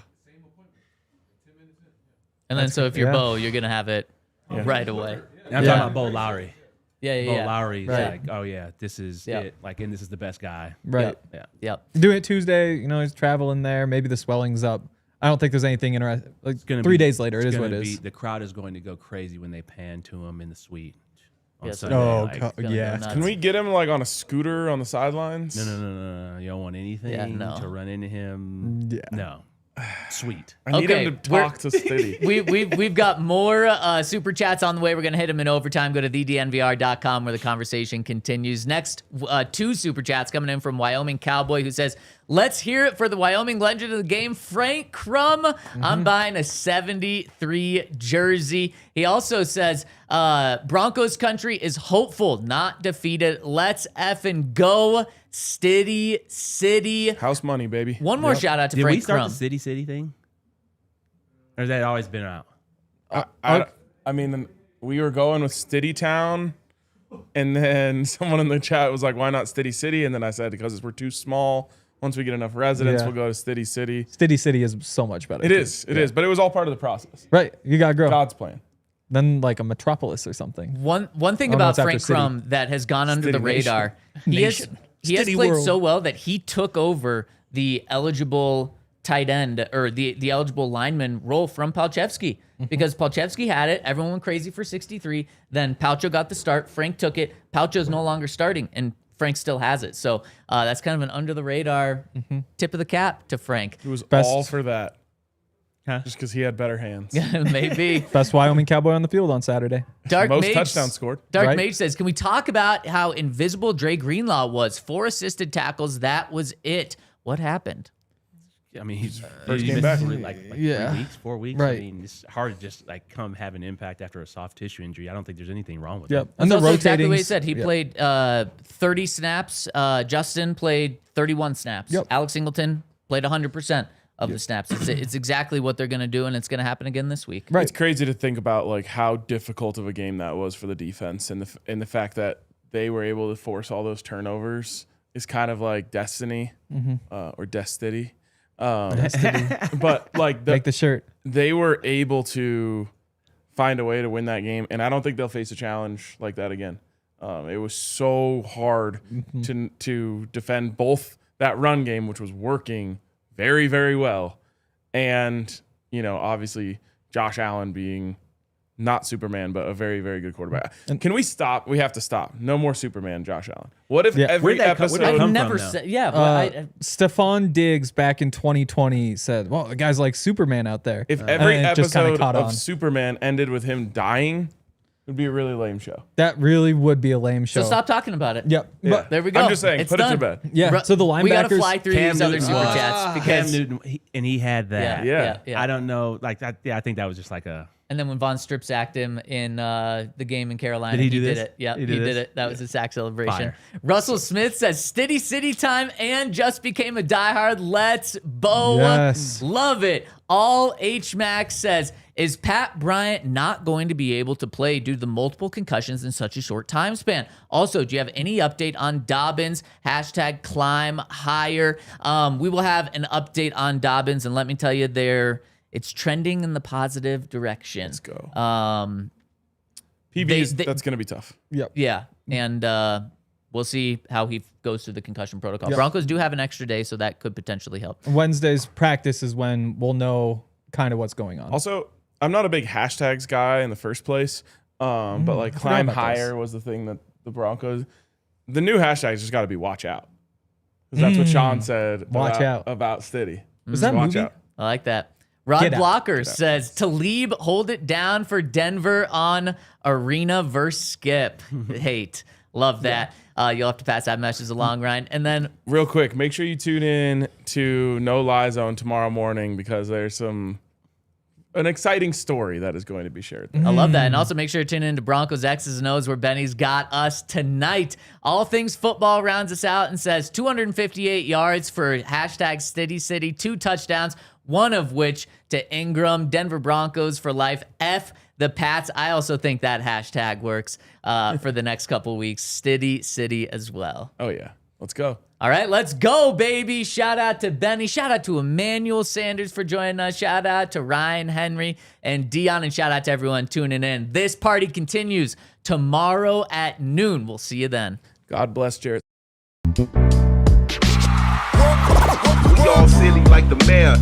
And then so if you're yeah. Bo, you're going to have it right away. I'm talking about Bo Lowry. Yeah. Bo Lowry's Right. like, oh yeah, this is Yep. it. Like, and this is the best guy. Right. Yep. Doing it Tuesday, he's traveling there. Maybe the swelling's up. I don't think there's anything interesting. Like, Gonna 3 be- days later, it it's is what gonna it be- is. The crowd is going to go crazy when they pan to him in the suite on Yes, Sunday. Oh, like, God, gonna go yeah. nuts. Can we get him like on a scooter on the sidelines? No. You don't want anything Yeah, no. to run into him. Yeah. No. Sweet. I need Okay, him to talk to Stiddy. We've got more super chats on the way. We're gonna hit them in overtime. Go to thednvr.com where the conversation continues. Next, 2 super chats coming in from Wyoming Cowboy, who says, "Let's hear it for the Wyoming legend of the game, Frank Crum. I'm buying a 73 jersey." He also says, "Broncos Country is hopeful, not defeated. Let's effing go, Stiddy City." House money, baby. One more shout out to Did Frank we start Crum. the City thing? Or has that always been out? I mean, we were going with Stiddy Town, and then someone in the chat was like, "Why not Stiddy City?" And then I said, "Because we're too small. Once we get enough residents, Yeah. we'll go to Stiddy City." Stiddy City is so much better. It is, but it was all part of the process. Right. You got to grow. God's plan. Then like a metropolis or something. One thing Oh, no, about it's after Frank City. Crum that has gone under the Stiddy Nation. radar, he has Stiddy played world. so well that he took over the eligible tight end or the eligible lineman role from Palchevsky because Palchevsky had it. Everyone went crazy for 63. Then Palcho got the start. Frank took it. Palcho's no longer starting, and Frank still has it. So that's kind of an under the radar tip of the cap to Frank. It was Best- all for that. Huh? Just because he had better hands. Maybe. Best Wyoming Cowboy on the field on Saturday. Dark Most Mage- touchdowns scored. Dark Right. Mage says, "Can we talk about how invisible Dre Greenlaw was? 4 assisted tackles. That was it. What happened?" I mean, he's First he game missed back. like Yeah. 3 weeks, 4 weeks. Right. I mean, it's hard to just like come have an impact after a soft tissue injury. I don't think there's anything wrong with Yep. it. And That's the also exactly rotating. what he said. He played 30 snaps. Justin played 31 snaps. Yep. Alex Singleton played 100% of the snaps. It's exactly what they're going to do, and it's going to happen again this week. Right. It's crazy to think about like how difficult of a game that was for the defense, and the fact that they were able to force all those turnovers is kind of like destiny or destiny. But like Make the shirt. they were able to find a way to win that game, and I don't think they'll face a challenge like that again. It was so hard to defend both that run game, which was working very, very well, and obviously Josh Allen being not Superman, but a very, very good quarterback. Can we stop? We have to stop. No more Superman, Josh Allen. What if Yeah. every Where'd that episode? come I from, never though? said, yeah. But Stephon Diggs back in 2020 said, "Well, the guy's like Superman out there." If every And it just kinda episode caught of on. Superman ended with him dying, it would be a really lame show. That really would be a lame show. so stop talking about it. Yep. But There we go. I'm just saying, It's put done. it to bed. yeah. Ru- So the we got to linebackers. fly through Cam these other Newton super was- chats Cam because Newton, and he had that. Yeah. I don't know. Like that. Yeah, I think that was just like a. And then when Von strip sacked him in the game in Carolina, Did he do did this? it. Yeah, He he did did this? it. That was a sack celebration. Fire. Russell Smith says, "Stiddy City time and just became a diehard. Let's Bo. Yes. Love it." All H Max says, "Is Pat Bryant not going to be able to play due to the multiple concussions in such a short time span? Also, do you have any update on Dobbins? Hashtag climb higher." We will have an update on Dobbins, and let me tell you, it's trending in the positive direction. Let's go. They- that's going to be tough. Yep. Yeah, and we'll see how he goes through the concussion protocol. Yep. Broncos do have an extra day, so that could potentially help. Wednesday's practice is when we'll know kind of what's going on. Also, I'm not a big hashtags guy in the first place, but like I forgot climb about higher those. was the thing that the Broncos. The new hashtags just got to be watch out, because that's what Sean said. Watch out. about Stiddy. Was that Watch movie? out. I like that. Rod Get out. Blocker says, "Talib, hold it down for Denver on Arena versus Skip." Hate. Love that. You'll have to pass that message along, Ryan. And then Real quick, make sure you tune in to No Lie Zone tomorrow morning, because there's an exciting story that is going to be shared there. I love that. And also make sure to tune in to Broncos X's and O's, where Benny's got us tonight. All Things Football rounds us out and says 258 yards for hashtag Stiddy City, 2 touchdowns, one of which to Ingram. Denver Broncos for life. F the Pats. I also think that hashtag works for the next couple weeks. Stiddy City as well. Oh yeah, let's go. All right, let's go, baby. Shout out to Benny. Shout out to Emmanuel Sanders for joining us. Shout out to Ryan, Henry, and Dion. And shout out to everyone tuning in. This party continues tomorrow at noon. We'll see you then. God bless Jarrett. We all silly like the mayor.